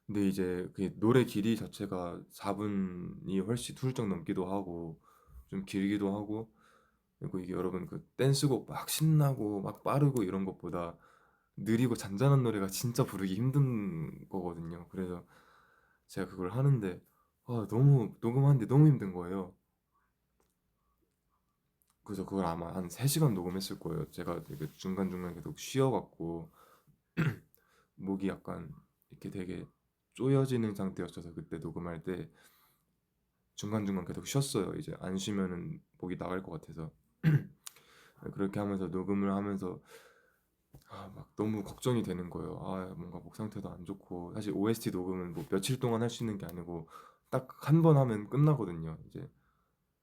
근데 이제 그 노래 길이 자체가 4분이 훨씬 훌쩍 넘기도 하고 좀 길기도 하고, 그리고 이게 여러분 그 댄스곡 막 신나고 막 빠르고 이런 것보다 느리고 잔잔한 노래가 진짜 부르기 힘든 거거든요. 그래서 제가 그걸 하는데 너무 녹음하는데 너무 힘든 거예요. 그래서 그걸 아마 한 3시간 녹음했을 거예요. 제가 되게 중간중간 계속 쉬어갖고 목이 약간 이렇게 되게 쪼여지는 상태였어서 그때 녹음할 때 중간중간 계속 쉬었어요. 이제 안 쉬면은 목이 나갈 것 같아서. 그렇게 하면서 녹음을 하면서 막 너무 걱정이 되는 거예요. 뭔가 목 상태도 안 좋고, 사실 OST 녹음은 뭐 며칠 동안 할 수 있는 게 아니고 딱 한 번 하면 끝나거든요. 이제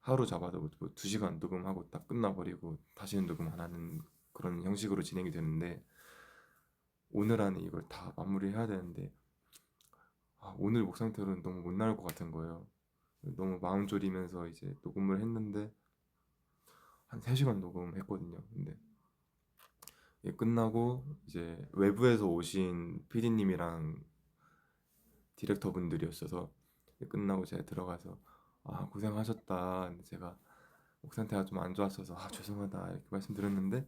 하루 잡아도 뭐 2시간 녹음하고 딱 끝나버리고 다시는 녹음 안 하는 그런 형식으로 진행이 되는데, 오늘 안에 이걸 다 마무리해야 되는데 오늘 목 상태로는 너무 못 나올 것 같은 거예요. 너무 마음 졸이면서 이제 녹음을 했는데 한 3시간 녹음했거든요. 근데 이게 끝나고 이제 외부에서 오신 PD님이랑 디렉터 분들이었어서, 끝나고 제가 들어가서 고생하셨다. 근데 제가 목 상태가 좀 안 좋았어서 죄송하다 이렇게 말씀드렸는데,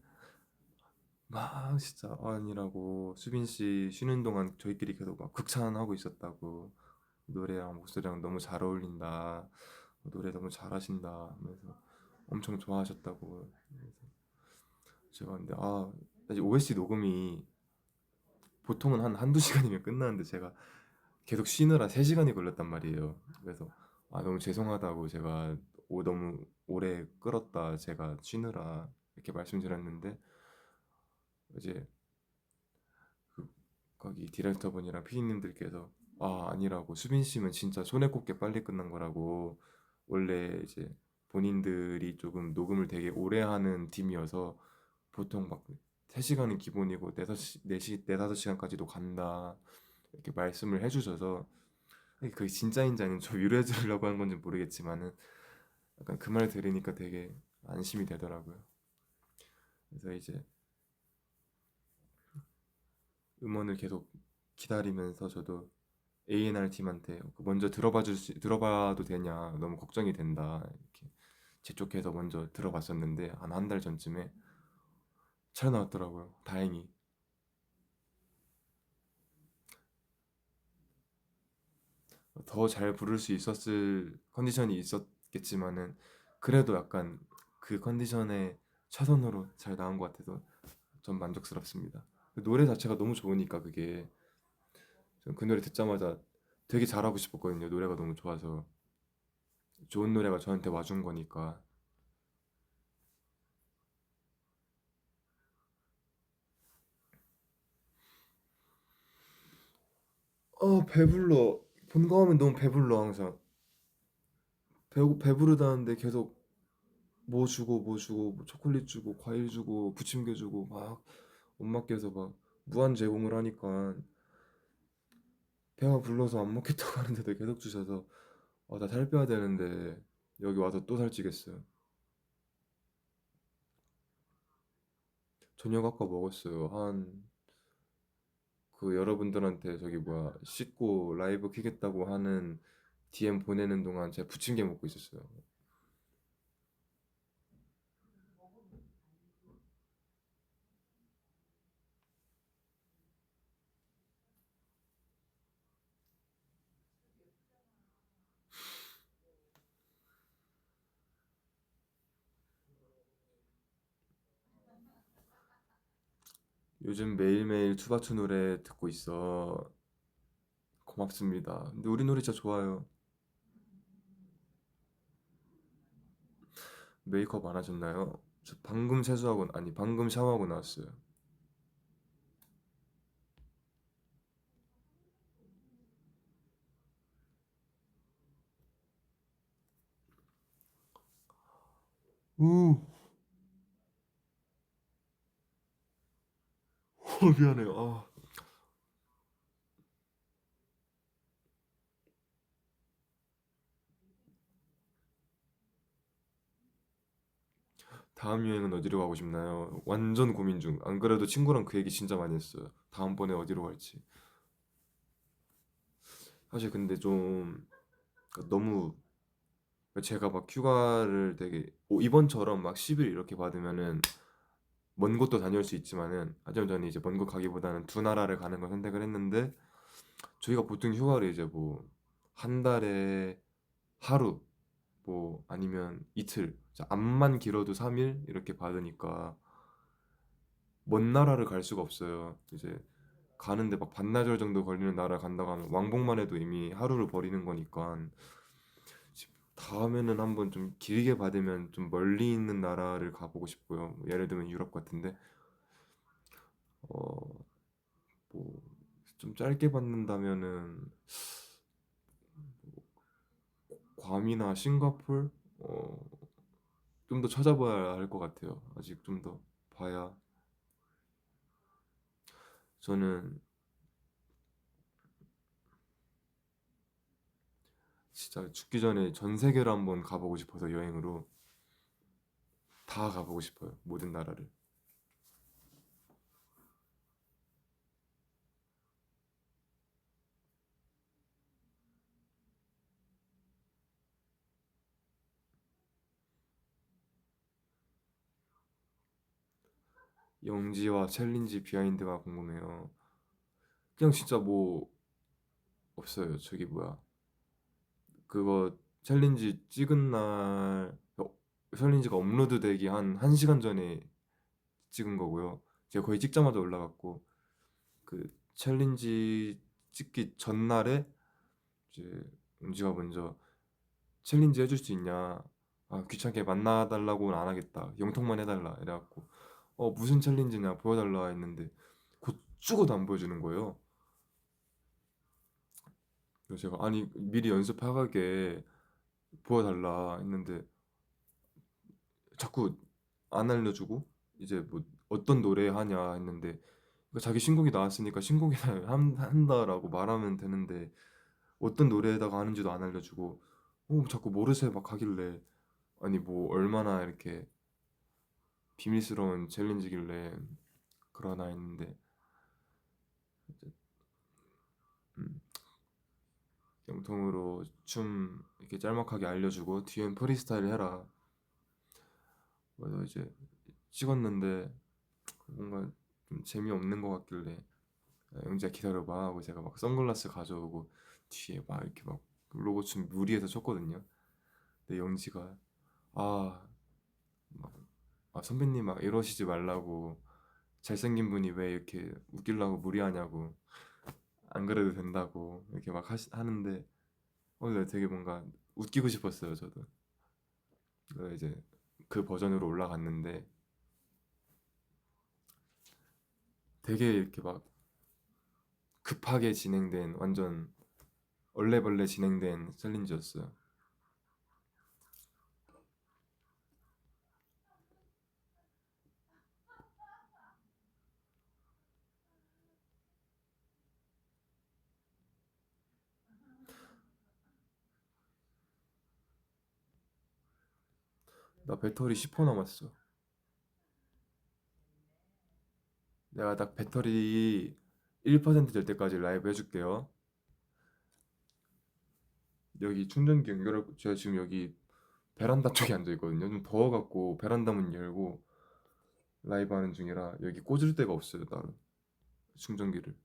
막 진짜 아니라고 수빈 씨 쉬는 동안 저희끼리 계속 막 극찬하고 있었다고, 노래랑 목소리랑 너무 잘 어울린다, 노래 너무 잘하신다 하면서 엄청 좋아하셨다고. 그래서 제가 근데 사실 OST 녹음이 보통은 한 한두 시간이면 끝나는데 제가 계속 쉬느라 3시간이 걸렸단 말이에요. 그래서 너무 죄송하다고, 제가 너무 오래 끌었다 제가 쉬느라 이렇게 말씀드렸는데, 이제 그 거기 디렉터분이랑 피디님들께서 아니라고, 수빈 씨는 진짜 손에 꼽게 빨리 끝난 거라고, 원래 이제 본인들이 조금 녹음을 되게 오래 하는 팀이어서 보통 막 3시간은 기본이고 4, 5시간까지도 간다 이렇게 말씀을 해주셔서, 그게 진짜인지 아니면 저 위로해 주려고 한 건지 모르겠지만은 약간 그 말 들으니까 되게 안심이 되더라고요. 그래서 이제 음원을 계속 기다리면서 저도 A&R 팀한테 먼저 들어봐도 되냐, 너무 걱정이 된다 이렇게 재촉해서 먼저 들어봤었는데, 한 달 전쯤에 잘 나왔더라고요. 다행히. 더 잘 부를 수 있었을 컨디션이 있었겠지만은 그래도 약간 그 컨디션에 최선으로 잘 나온 것 같아서 전 만족스럽습니다. 그 노래 자체가 너무 좋으니까, 그게 그 노래 듣자마자 되게 잘하고 싶었거든요. 노래가 너무 좋아서. 좋은 노래가 저한테 와준 거니까. 배불러. 본가 하면 너무 배불러 항상. 배부르다는데 계속 뭐 주고, 뭐 초콜릿 주고, 과일 주고, 부침개 주고, 막 엄마께서 막 무한 제공을 하니까 배가 불러서 안 먹겠다고 하는데도 계속 주셔서 나 살 빼야 되는데 여기 와서 또 살찌겠어요. 저녁 아까 먹었어요. 여러분들한테 저기 뭐야 씻고 라이브 키겠다고 하는 DM 보내는 동안 제가 부침개 먹고 있었어요. 요즘 매일매일 투바투 노래 듣고 있어. 고맙습니다. 근데 우리 노래 진짜 좋아요. 메이크업 안 하셨나요? 저 방금 세수하고, 아니 방금 샤워하고 나왔어요. 우, 미안해요. 다음 여행은 어디로 가고 싶나요? 완전 고민 중. 안 그래도 친구랑 그 얘기 진짜 많이 했어요. 다음번에 어디로 갈지. 사실 근데 좀 너무, 제가 막 휴가를 되게 이번처럼 막 10일 이렇게 받으면은 먼 곳도 다녀올 수 있지만은, 하지만 저는 이제 먼 곳 가기보다는 두 나라를 가는 걸 선택을 했는데, 저희가 보통 휴가를 이제 뭐 한 달에 하루, 뭐 아니면 이틀, 암만 길어도 3일 이렇게 받으니까 먼 나라를 갈 수가 없어요. 이제 가는데 막 반나절 정도 걸리는 나라 간다고 하면 왕복만 해도 이미 하루를 버리는 거니까, 다음에는 한번 좀 길게 받으면 좀 멀리 있는 나라를 가보고 싶고요. 뭐 예를 들면 유럽 같은데, 어, 뭐 좀 짧게 받는다면은 괌이나 싱가폴, 어, 좀 더 찾아봐야 할 것 같아요. 아직 좀 더 봐야. 저는 진짜 죽기 전에 전 세계를 한번 가보고 싶어서 여행으로 다 가보고 싶어요. 모든 나라를. 영지와 챌린지 비하인드가 궁금해요. 그냥 진짜 뭐 없어요. 저기 뭐야. 그거 챌린지 찍은 날 챌린지가 업로드되기 한 1시간 전에 찍은 거고요. 제가 거의 찍자마자 올라갔고 그 챌린지 찍기 전날에 이제 은지가 먼저 챌린지 해줄 수 있냐? 아 귀찮게 만나달라고는 안 하겠다. 영통만 해달라 이래갖고 무슨 챌린지냐 보여달라 했는데 곧 죽어도 안 보여주는 거예요. 그래서 제가 아니 미리 연습하게 보여달라 했는데 자꾸 안 알려주고 이제 뭐 어떤 노래 하냐 했는데 자기 신곡이 나왔으니까 신곡이나 한다라고 말하면 되는데 어떤 노래에다가 하는지도 안 알려주고 자꾸 모르쇠 막 하길래 아니 뭐 얼마나 이렇게 비밀스러운 챌린지길래 그러나 했는데 이제, 음, 영통으로 춤 이렇게 짤막하게 알려주고 뒤엔 프리스타일 해라. 그래서 이제 찍었는데 뭔가 좀 재미없는 것 같길래 영지야 기다려봐 하고 제가 막 선글라스 가져오고 뒤에 막 이렇게 막 로고 춤 무리해서 췄거든요. 근데 영지가 아, 막, 선배님 막 이러시지 말라고 잘생긴 분이 왜 이렇게 웃기려고 무리하냐고 안 그래도 된다고 이렇게 막 하는데 네, 되게 뭔가 웃기고 싶었어요 저도. 그래서 이제 그 버전으로 올라갔는데 되게 이렇게 막 급하게 진행된 완전 얼레벌레 진행된 챌린지였어요. 나 배터리 10% 남았어. 내가 딱 배터리 1% 될 때까지 라이브 해줄게요. 여기 충전기 연결하고 제가 지금 여기 베란다 쪽에 앉아 있거든요. 좀 더워갖고 베란다 문 열고 라이브 하는 중이라 여기 꽂을 데가 없어요 따로 충전기를.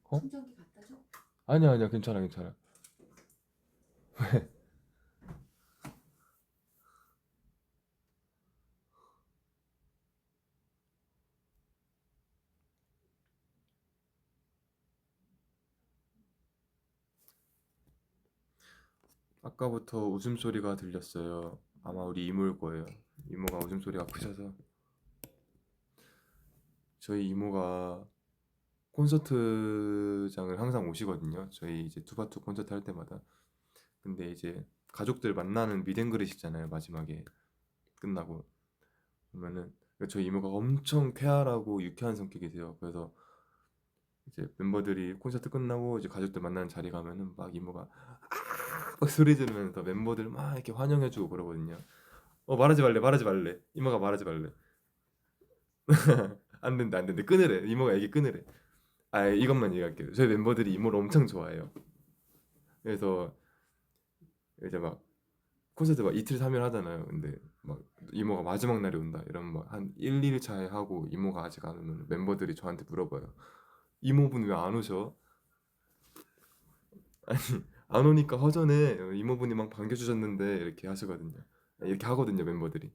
어? 충전기 갖다 줘? 아니야 아니야 괜찮아 괜찮아. 아까부터 웃음소리가 들렸어요. 아마 우리 이모일 거예요. 이모가 웃음소리가 크셔서. 저희 이모가 콘서트장을 항상 오시거든요. 저희 이제 투바투 콘서트 할 때마다. 근데 이제 가족들 만나는 미드앤그릿이잖아요. 마지막에 끝나고 보면은 저희 이모가 엄청 쾌활하고 유쾌한 성격이세요. 그래서 이제 멤버들이 콘서트 끝나고 이제 가족들 만나는 자리 가면은 막 이모가 막 소리 지르면서 멤버들 막 이렇게 환영해주고 그러거든요. 말하지 말래 말하지 말래 이모가 말하지 말래. 안 된다 안 된다 끊으래 이모가 얘기 끊으래. 아 이것만 얘기할게요. 저희 멤버들이 이모를 엄청 좋아해요. 그래서 이제 막 콘서트 막 이틀 3일 하잖아요. 근데 막 이모가 마지막 날이 온다 이러면 막 한 1, 2일차에 하고 이모가 아직 안 오면 멤버들이 저한테 물어봐요. 이모분 왜 안 오셔? 아니 안 오니까 허전해. 이모분이 막 반겨주셨는데 이렇게 하시거든요. 이렇게 하거든요 멤버들이.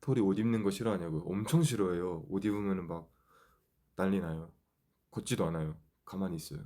털이 옷 입는 거 싫어하냐고요? 엄청 싫어해요. 옷 입으면은 막 난리 나요. 걷지도 않아요. 가만히 있어요.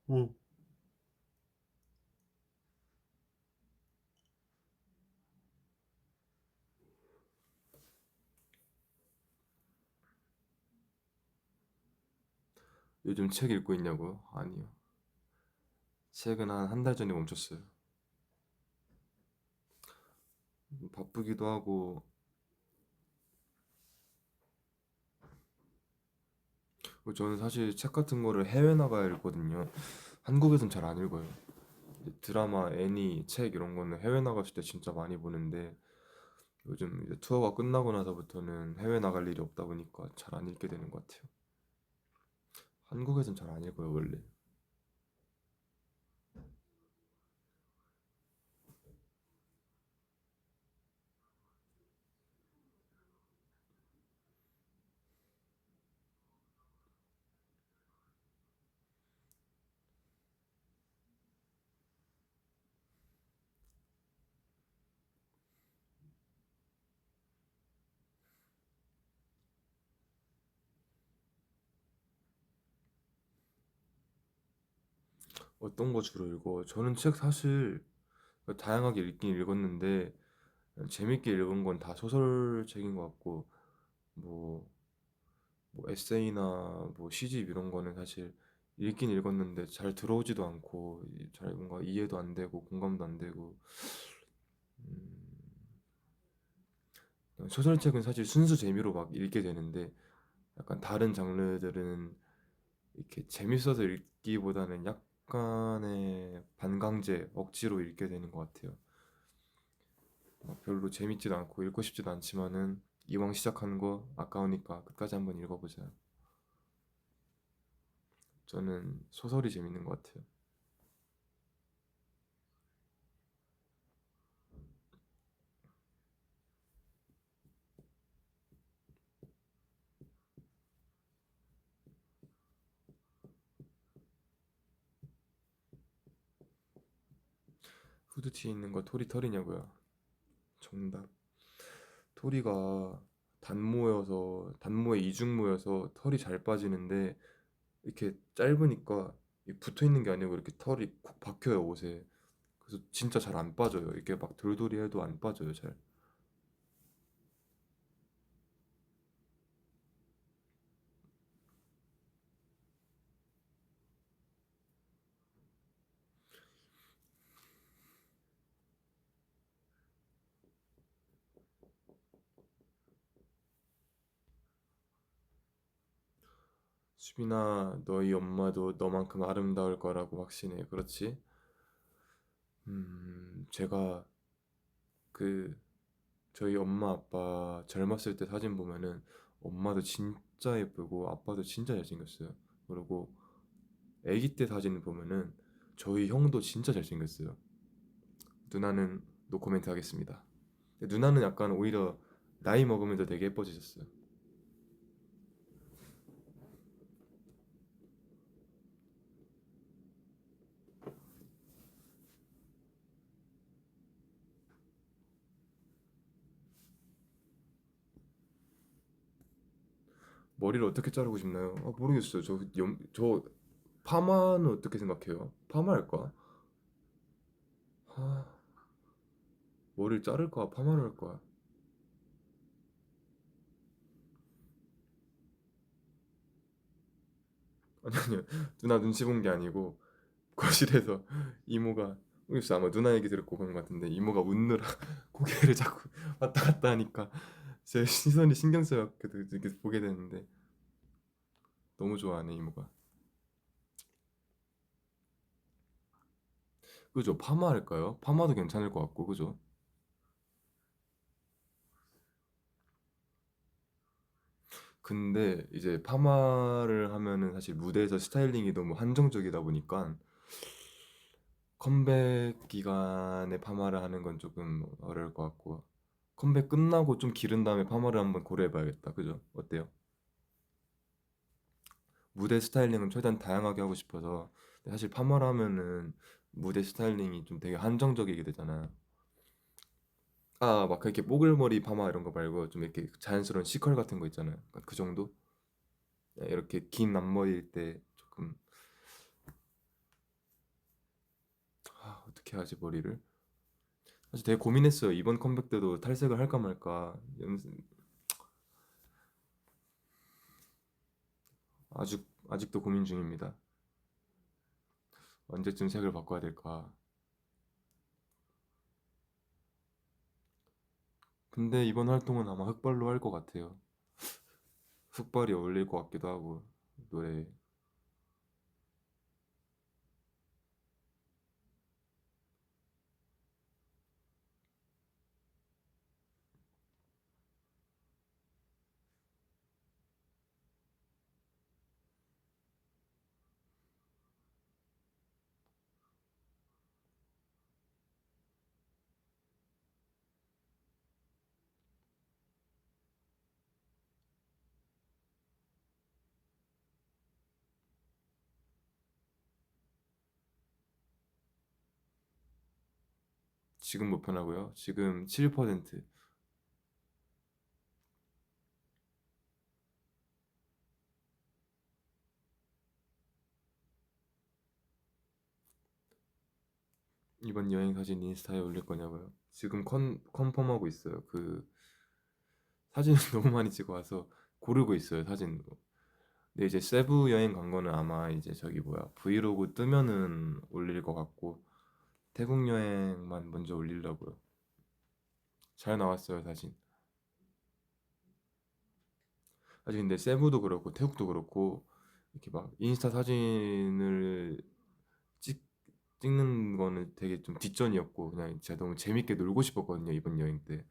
응. 요즘 책 읽고 있냐고요? 아니요. 책은 한 한 달 전에 멈췄어요. 바쁘기도 하고 저는 사실 책 같은 거를 해외 나가야 읽거든요. 한국에선 잘 안 읽어요. 드라마, 애니, 책 이런 거는 해외 나갔을 때 진짜 많이 보는데 요즘 이제 투어가 끝나고 나서부터는 해외 나갈 일이 없다 보니까 잘 안 읽게 되는 것 같아요. 한국에선 잘 안 읽어요, 원래. 어떤 거 주로 읽어? 저는 책 사실 다양하게 읽긴 읽었는데 재밌게 읽은 건 다 소설책인 것 같고 뭐, 뭐 에세이나 뭐 시집 이런 거는 사실 읽긴 읽었는데 잘 들어오지도 않고 잘 뭔가 이해도 안 되고 공감도 안 되고 음, 소설책은 사실 순수 재미로 막 읽게 되는데 약간 다른 장르들은 이렇게 재밌어서 읽기보다는 약간의 반강제 억지로 읽게 되는 것 같아요. 별로 재밌지도 않고 읽고 싶지도 않지만은 이왕 시작하는 거 아까우니까 끝까지 한번 읽어보자. 저는 소설이 재밌는 것 같아요. 후드티에 있는 거 토리 털이냐고요? 정답. 토리가 단모에 이중모여서 털이 잘 빠지는데 이렇게 짧으니까 붙어 있는 게 아니고 이렇게 털이 콕 박혀요 옷에. 그래서 진짜 잘 안 빠져요. 이렇게 막 돌돌이 해도 안 빠져요 잘. 수빈아, 너희 엄마도 너만큼 아름다울 거라고 확신해. 그렇지? 제가 그 저희 엄마 아빠 젊었을 때 사진 보면은 엄마도 진짜 예쁘고 아빠도 진짜 잘생겼어요. 그리고 아기 때 사진을 보면은 저희 형도 진짜 잘생겼어요. 누나는 노코멘트 하겠습니다. 근데 누나는 약간 오히려 나이 먹으면서 되게 예뻐지셨어요. 머리를 어떻게 자르고 싶나요? 모르겠어요. 저 파마는 어떻게 생각해요? 파마할까? 아, 머리를 자를까? 파마를 할까? 아니 아니요. 누나 눈치 본 게 아니고 거실에서 이모가 모르겠어 아마 누나 얘기 들었고 그런 것 같은데 이모가 웃느라 고개를 자꾸 왔다 갔다 하니까 제 시선이 신경 쓰여서 이렇게 보게 되는데 너무 좋아하네 이모가. 그죠? 파마 할까요? 파마도 괜찮을 것 같고 그죠? 근데 이제 파마를 하면은 사실 무대에서 스타일링이 너무 한정적이다 보니까 컴백 기간에 파마를 하는 건 조금 어려울 것 같고 컴백 끝나고 좀 기른 다음에 파마를 한번 고려해봐야겠다. 그죠? 어때요? 무대 스타일링은 최대한 다양하게 하고 싶어서 근데 사실 파마를 하면은 무대 스타일링이 좀 되게 한정적이게 되잖아. 아, 막 그렇게 뽀글머리 파마 이런 거 말고 좀 이렇게 자연스러운 시컬 같은 거 있잖아요. 그러니까 그 정도? 네, 이렇게 긴 앞머리일 때 조금 어떻게 하지 머리를? 사실 되게 고민했어요. 이번 컴백 때도 탈색을 할까 말까. 아직도 고민 중입니다. 언제쯤 색을 바꿔야 될까? 근데 이번 활동은 아마 흑발로 할 것 같아요. 흑발이 어울릴 것 같기도 하고 노래 지금 못 편하고요. 지금 7%. 이번 여행 사진 인스타에 올릴 거냐고요? 지금 컨펌하고 있어요. 그 사진을 너무 많이 찍어 와서 고르고 있어요. 사진. 근데 이제 세부 여행 간 거는 아마 이제 저기 뭐야 브이로그 뜨면은 올릴 것 같고 태국 여행만 먼저 올리려고요. 잘 나왔어요 사진. 사실 근데 세부도 그렇고 태국도 그렇고 이렇게 막 인스타 사진을 찍 찍는 거는 되게 좀 뒷전이었고 그냥 제가 너무 재밌게 놀고 싶었거든요 이번 여행 때.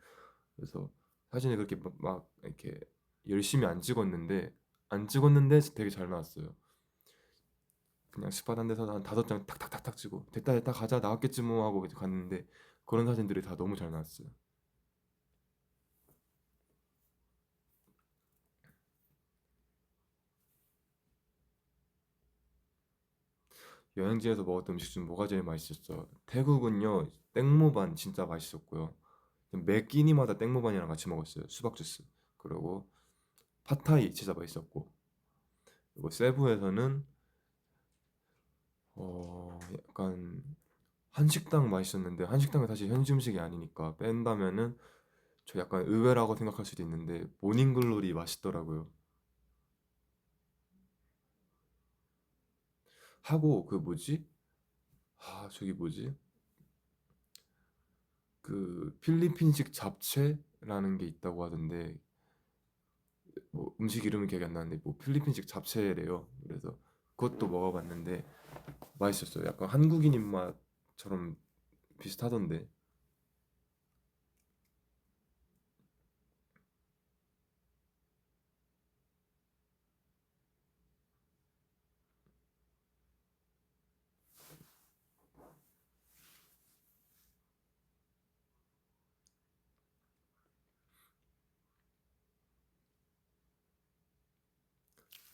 그래서 사진을 그렇게 막 이렇게 열심히 안 찍었는데 되게 잘 나왔어요. 그냥 스팟 한 데서 한 5장 탁탁탁탁 찍고 됐다 됐다 가자 나왔겠지 뭐 하고 이제 갔는데 그런 사진들이 다 너무 잘 나왔어요. 여행지에서 먹었던 음식 중 뭐가 제일 맛있었어? 태국은요 땡모반 진짜 맛있었고요. 매 끼니마다 땡모반이랑 같이 먹었어요. 수박 주스. 그리고 팟타이 진짜 맛있었고 그리고 세부에서는 약간 한식당 맛있었는데 한식당은 사실 현지 음식이 아니니까 뺀다면은 저 약간 의외라고 생각할 수도 있는데 모닝글로리 맛있더라고요. 하고 그 뭐지? 저기 뭐지? 그 필리핀식 잡채라는 게 있다고 하던데 뭐 음식 이름은 기억이 안 나는데 뭐 필리핀식 잡채래요. 그래서 그것도 먹어봤는데 맛있었어요. 약간 한국인 입맛처럼 비슷하던데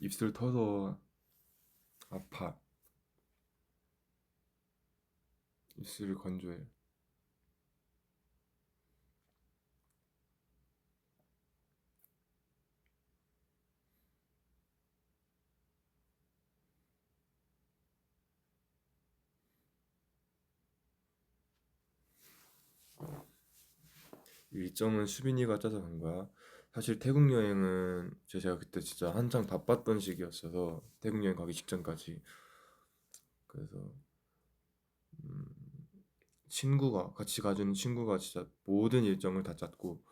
입술 터서 아파. 입술이 건조해. 일정은 수빈이가 짜서 간 거야. 사실 태국 여행은 제가 그때 진짜 한창 바빴던 시기였어서 태국 여행 가기 직전까지. 그래서 음, 친구가 같이 가준 친구가 진짜 모든 일정을 다 짰고,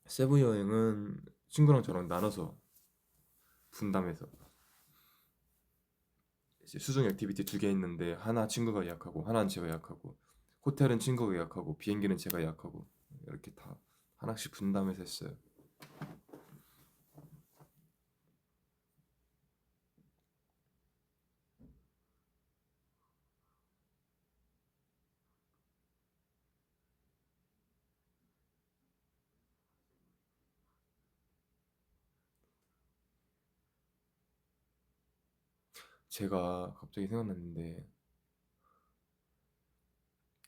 세부 여행은 친구랑 저랑 나눠서 분담해서 이제 수중 액티비티 두 개 있는데 하나 친구가 예약하고 하나는 제가 예약하고, 호텔은 친구가 예약하고 비행기는 제가 예약하고, 이렇게 다 하나씩 분담해서 했어요. 제가 갑자기 생각났는데,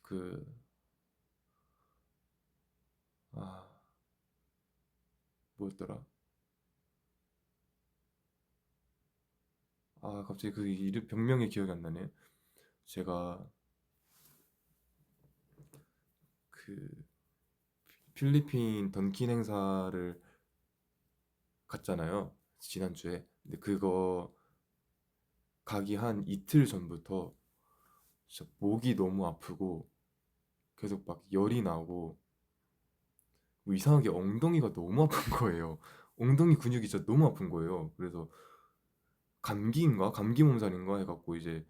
그 아, 뭐였더라? 아, 갑자기 그 이름 병명이 기억이 안 나네. 제가 그 필리핀 던킨 행사를 갔잖아요. 지난주에. 근데 그거 가기 한 이틀 전부터 진짜 목이 너무 아프고 계속 막 열이 나고, 뭐 이상하게 엉덩이가 너무 아픈 거예요. 엉덩이 근육이 진짜 너무 아픈 거예요. 그래서 감기인가? 감기 몸살인가 해갖고 이제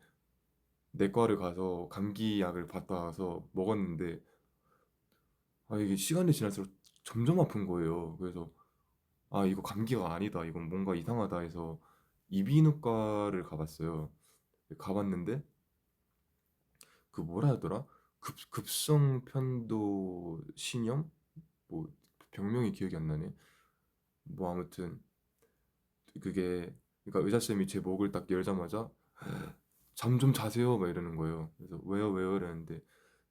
내과를 가서 감기약을 받다 와서 먹었는데, 아, 이게 시간이 지날수록 점점 아픈 거예요. 그래서 아, 이거 감기가 아니다, 이건 뭔가 이상하다 해서 이비인후과를 가봤어요. 가봤는데 그 뭐라 하더라? 급성 편도 신염? 뭐 병명이 기억이 안 나네. 뭐 아무튼 그게, 그러니까 의사쌤이 제 목을 딱 열자마자 잠 좀 자세요 막 이러는 거예요. 그래서 왜요 왜요 이랬는데,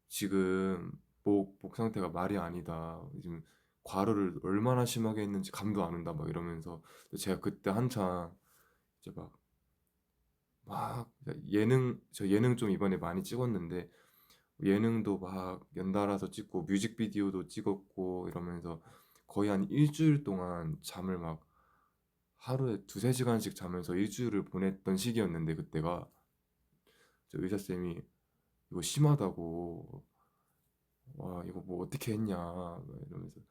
지금 목 상태가 말이 아니다, 지금 과로를 얼마나 심하게 했는지 감도 안 온다 막 이러면서. 제가 그때 한창 이제 막 저 예능 좀 이번에 많이 찍었는데, 예능도 막 연달아서 찍고 뮤직비디오도 찍었고 이러면서 거의 한 일주일 동안 잠을 막 하루에 두세 시간씩 자면서 일주일을 보냈던 시기였는데, 그때가 저 의사쌤이 이거 심하다고, 와 이거 뭐 어떻게 했냐 막 이러면서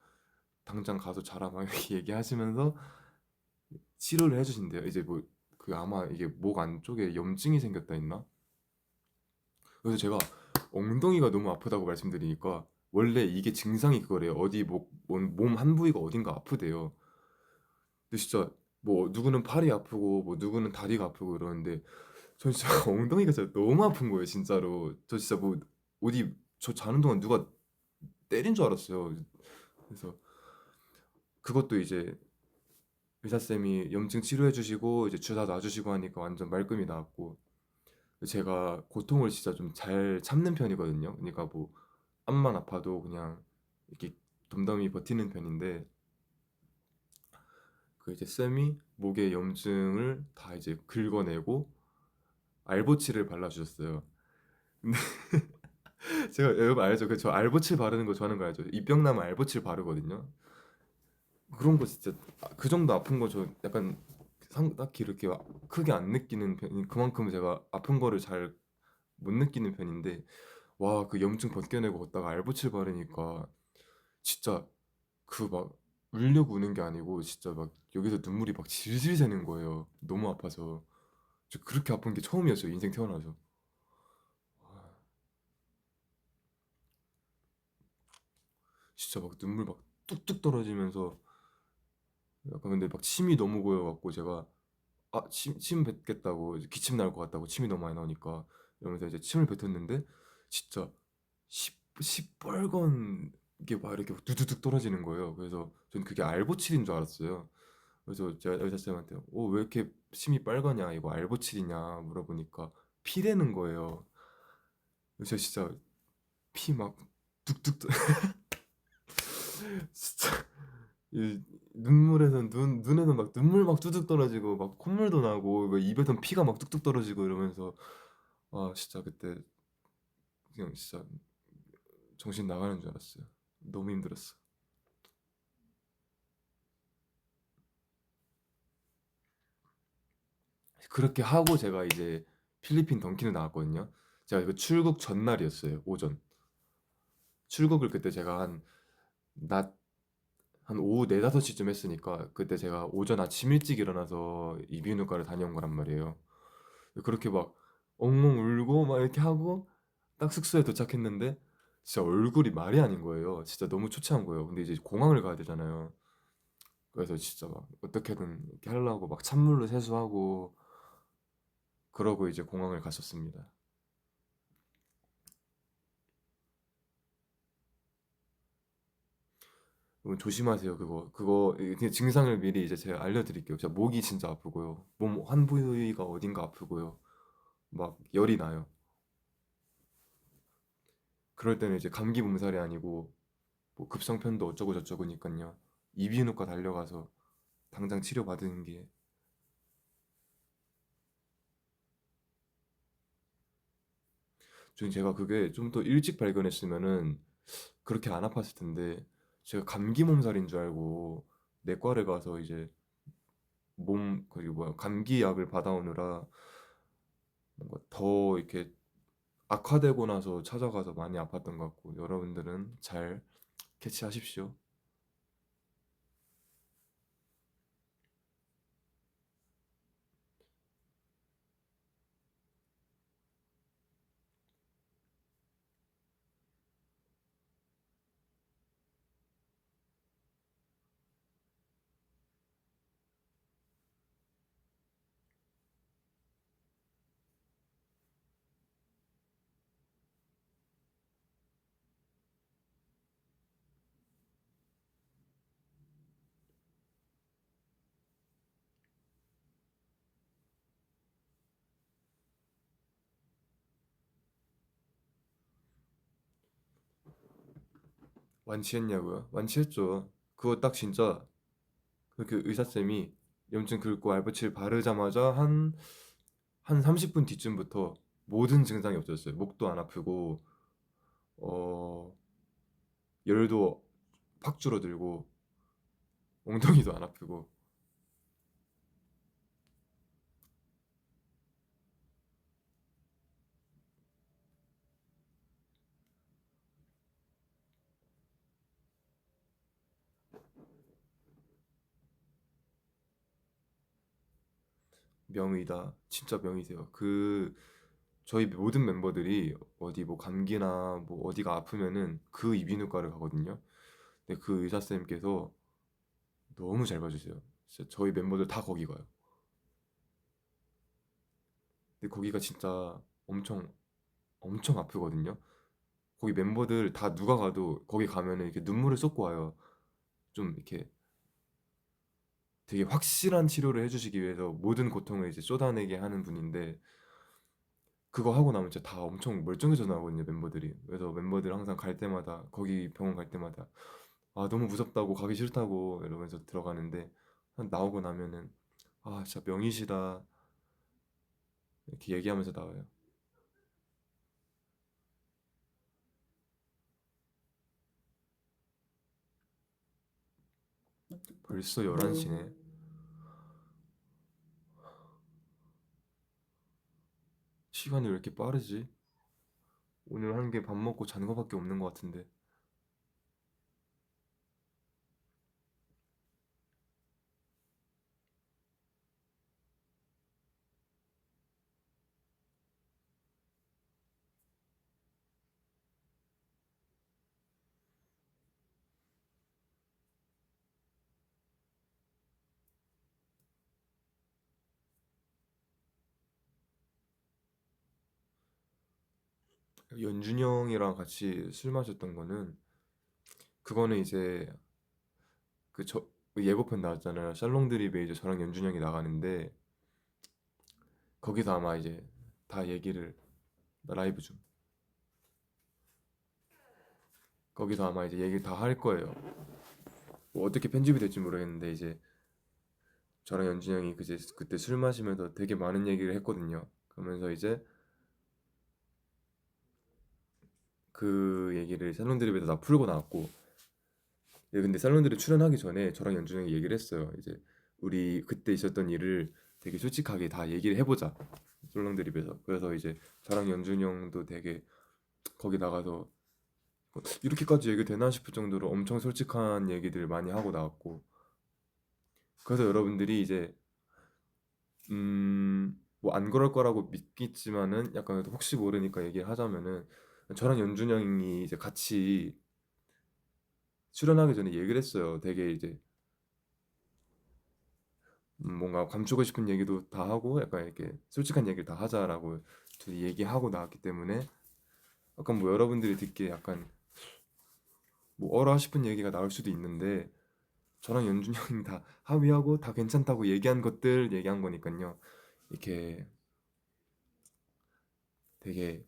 당장 가서 자라 막 이렇게 얘기하시면서 치료를 해주신대요. 이제 뭐 그 아마 이게 목 안쪽에 염증이 생겼다 했나? 그래서 제가 엉덩이가 너무 아프다고 말씀드리니까, 원래 이게 증상이 그거래요. 어디 몸 한 부위가 어딘가 아프대요. 근데 진짜 뭐 누구는 팔이 아프고 뭐 누구는 다리가 아프고 이러는데, 저 진짜 엉덩이가 진짜 너무 아픈 거예요, 진짜로. 저 진짜 뭐 어디 저 자는 동안 누가 때린 줄 알았어요. 그래서 그것도 이제 의사쌤이 염증 치료해 주시고 이제 주사 놔주시고 하니까 완전 말끔히 나았고, 제가 고통을 진짜 좀 잘 참는 편이거든요. 그러니까 뭐 앞만 아파도 그냥 이렇게 덤덤히 버티는 편인데, 그 이제 쌤이 목의 염증을 다 이제 긁어내고 알보칠을 발라주셨어요. 근데 제가, 여러분 알죠? 그 저 알보칠 바르는 거 좋아하는 거 알죠? 입병 나면 알보칠 바르거든요. 그런 거 진짜 그 정도 아픈 거 저 약간 딱히 이렇게 크게 안 느끼는 편, 그만큼 제가 아픈 거를 잘 못 느끼는 편인데, 와 그 염증 벗겨내고 걷다가 알보칠 바르니까 진짜 그 막 울려고 우는 게 아니고 진짜 막 여기서 눈물이 막 질질 새는 거예요. 너무 아파서. 저 그렇게 아픈 게 처음이었어요, 인생 태어나서. 와, 진짜 막 눈물 막 뚝뚝 떨어지면서, 약간 근데 막 침이 너무 고여갖고 제가 침 뱉겠다고, 이제 기침 나올 것 같다고, 침이 너무 많이 나오니까 이러면서 이제 침을 뱉었는데 진짜 시뻘건 게 막 이렇게 두두둑 떨어지는 거예요. 그래서 전 그게 알보칠인 줄 알았어요. 그래서 제가 의사쌤한테 왜 이렇게 심이 빨가냐, 이거 알보칠이냐 물어보니까 피라는 거예요. 그래서 진짜 피 막 뚝뚝 진짜 이 눈물에서 눈에서 막 눈물 막 뚝뚝 떨어지고 막 콧물도 나고 막 입에선 피가 막 뚝뚝 떨어지고 이러면서, 아 진짜 그때 그냥 진짜 정신 나가는 줄 알았어요. 너무 힘들었어. 그렇게 하고 제가 이제 필리핀 던킨을 나왔거든요. 제가 이거 출국 전날이었어요. 오전. 출국을 그때 제가 낮 한 오후 4, 5시쯤 했으니까 그때 제가 오전 아침 일찍 일어나서 이비인후과를 다녀온 거란 말이에요. 그렇게 막 엉엉 울고 막 이렇게 하고 딱 숙소에 도착했는데 진짜 얼굴이 말이 아닌 거예요. 진짜 너무 초췌한 거예요. 근데 이제 공항을 가야 되잖아요. 그래서 진짜 막 어떻게든 이렇게 하려고 막 찬물로 세수하고 그러고 이제 공항을 갔었습니다. 조심하세요. 그거 증상을 미리 이제 제가 알려드릴게요. 제가 목이 진짜 아프고요. 몸 한 부위가 어딘가 아프고요. 막 열이 나요. 그럴 때는 이제 감기 몸살이 아니고 뭐 급성편도 어쩌고 저쩌고니까요. 이비인후과 달려가서 당장 치료받는 게 제가 그게 좀 더 일찍 발견했으면은 그렇게 안 아팠을 텐데 제가 감기 몸살인 줄 알고 내과를 가서 이제 몸 그리고 뭐야 감기약을 받아오느라 뭔가 더 이렇게 악화되고 나서 찾아가서 많이 아팠던 것 같고 여러분들은 잘 캐치하십시오. 완치했냐고요? 완치했죠. 그거 딱 진짜 그 의사쌤이 염증 긁고 알배칠 바르자마자 한 30분 뒤쯤부터 모든 증상이 없어졌어요. 목도 안 아프고 어 열도 팍 줄어들고 엉덩이도 안 아프고 명의다. 진짜 명의세요. 저희 모든 멤버들이 어디 뭐 감기나 뭐 어디가 아프면은 그 이비인후과를 가거든요. 근데 그 의사쌤께서 너무 잘 봐주세요. 진짜 저희 멤버들 다 거기 가요. 근데 거기가 진짜 엄청 엄청 아프거든요. 거기 멤버들 다 누가 가도 거기 가면은 이렇게 눈물을 쏟고 와요. 좀 이렇게 되게 확실한 치료를 해주시기 위해서 모든 고통을 이제 쏟아내게 하는 분인데 그거 하고 나면 진짜 다 엄청 멀쩡해져 나오거든요, 멤버들이. 그래서 멤버들 항상 갈 때마다 거기 병원 갈 때마다 아 너무 무섭다고 가기 싫다고 이러면서 들어가는데 한 나오고 나면은 아 진짜 명이시다 이렇게 얘기하면서 나와요. 벌써 11시네. 시간이 왜 이렇게 빠르지? 오늘 한 게 밥 먹고 자는 거밖에 없는 것 같은데. 연준이 형이랑 같이 술 마셨던 거는 그거는 이제 그 예고편 나왔잖아요. 샬롱 드립에 이제 저랑 연준이 형이 나가는데 거기서 아마 이제 다 얘기를 라이브 중 거기서 아마 이제 얘기를 다 할 거예요. 뭐 어떻게 편집이 될지 모르겠는데 이제 저랑 연준이 형이 그때 술 마시면서 되게 많은 얘기를 했거든요. 그러면서 이제 그 얘기를 샬롬 드립에서 다 풀고 나왔고 예, 근데 살롱들이 출연하기 전에 저랑 연준 형이 얘기를 했어요. 이제 우리 그때 있었던 일을 되게 솔직하게 다 얘기를 해보자. 솔롱드립에서. 그래서 이제 저랑 연준 형도 되게 거기 나가서 이렇게까지 얘기 되나 싶을 정도로 엄청 솔직한 얘기들 많이 하고 나왔고. 그래서 여러분들이 이제 뭐 안 그럴 거라고 믿겠지만은 약간 그래도 혹시 모르니까 얘기를 하자면은 저랑 연준 형이 이제 같이 출연하기 전에 얘기를 했어요. 되게 이제 뭔가 감추고 싶은 얘기도 다 하고 약간 이렇게 솔직한 얘기를 다 하자라고 둘이 얘기하고 나왔기 때문에 약간 뭐 여러분들이 듣기에 약간 뭐 어라 싶은 얘기가 나올 수도 있는데 저랑 연준 형이 다 합의하고 다 괜찮다고 얘기한 것들 얘기한 거니까요. 이렇게 되게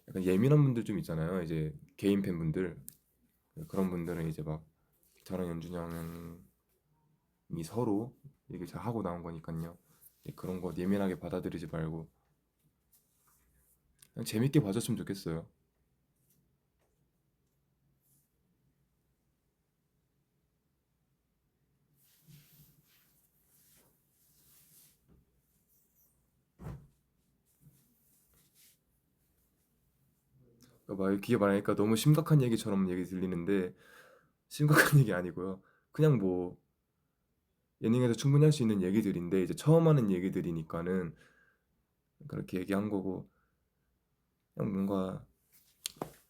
약간 예민한 분들 좀 있잖아요. 이제 개인 팬분들 그런 분들은 이제 막 저랑 연준 형이 서로 얘기 잘 하고 나온 거니까요. 그런 거 예민하게 받아들이지 말고 그냥 재밌게 봐줬으면 좋겠어요. 막 이게 말하니까 너무 심각한 얘기처럼 얘기 들리는데 심각한 얘기 아니고요. 그냥 뭐 예능에서 충분히 할 수 있는 얘기들인데 이제 처음 하는 얘기들이니까는 그렇게 얘기한 거고 그냥 뭔가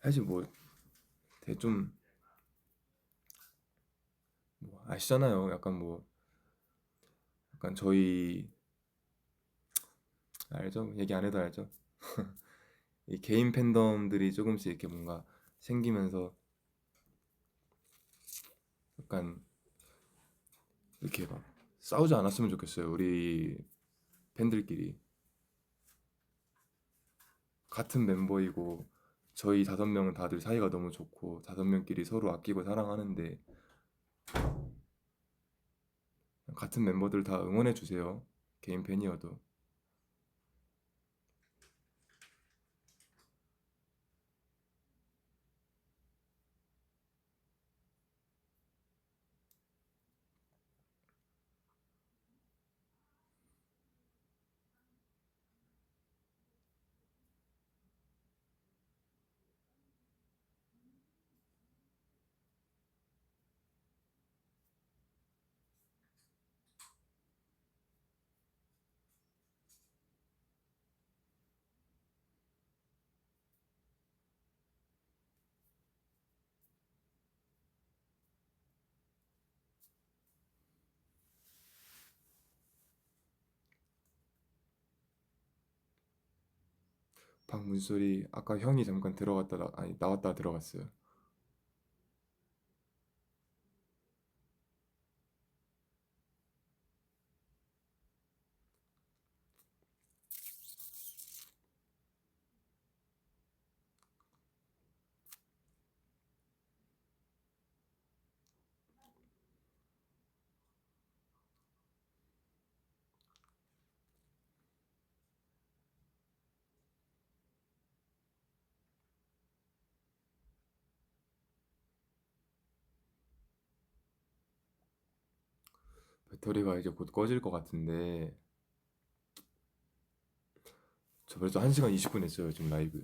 사실 뭐 되게 좀 뭐 아시잖아요. 약간 뭐 약간 저희 알죠? 얘기 안 해도 알죠? 이 개인 팬덤들이 조금씩 이렇게 뭔가 생기면서 약간 이렇게 막 싸우지 않았으면 좋겠어요. 우리 팬들끼리 같은 멤버이고 저희 5명은 다들 사이가 너무 좋고 5명끼리 서로 아끼고 사랑하는데 같은 멤버들 다 응원해 주세요. 개인 팬이어도. 방 문소리 아까 형이 잠깐 들어갔다 아니 나왔다 들어갔어요. 배터리가 이제 곧 꺼질 것 같은데 저 벌써 1시간 20분 했어요. 지금 라이브.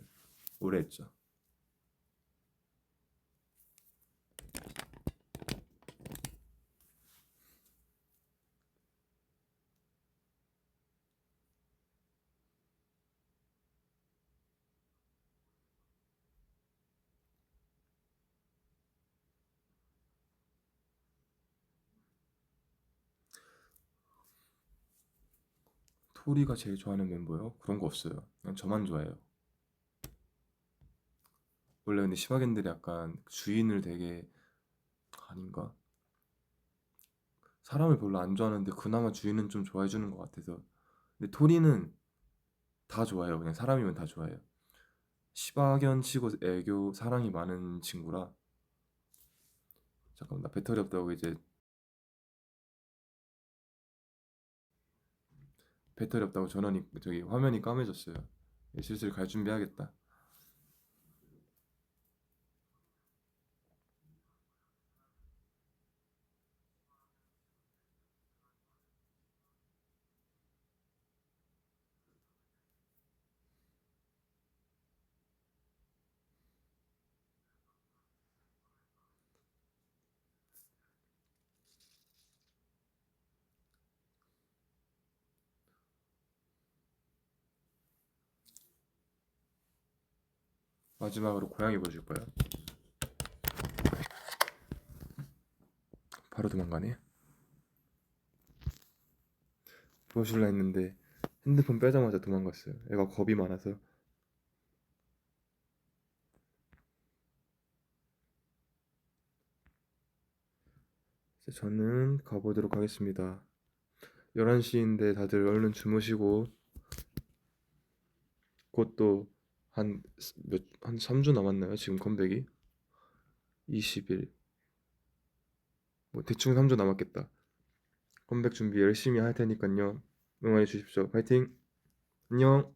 오래 했죠. 토리가 제일 좋아하는 멤버요? 그런 거 없어요. 그냥 저만 좋아해요. 원래 근데 시바견들이 약간 주인을 되게 아닌가? 사람을 별로 안 좋아하는데 그나마 주인은 좀 좋아해 주는 것 같아서. 근데 토리는 다 좋아해요. 그냥 사람이면 다 좋아해요. 시바견 치고 애교 사랑이 많은 친구라. 잠깐만 나 배터리 없다고 이제 배터리 없다고 전원이 저기 화면이 까매졌어요. 슬슬 갈 준비하겠다. 마지막으로 고양이 보여줄 거야. 바로 도망가네. 보여줄라 했는데 핸드폰 빼자마자 도망갔어요. 애가 겁이 많아서. 이제 저는 가보도록 하겠습니다. 11시인데 다들 얼른 주무시고 곧 또 한 3주 남았나요? 지금 컴백이? 20일. 뭐 대충 3주 남았겠다. 컴백 준비 열심히 할 테니까요. 응원해 주십시오. 파이팅! 안녕!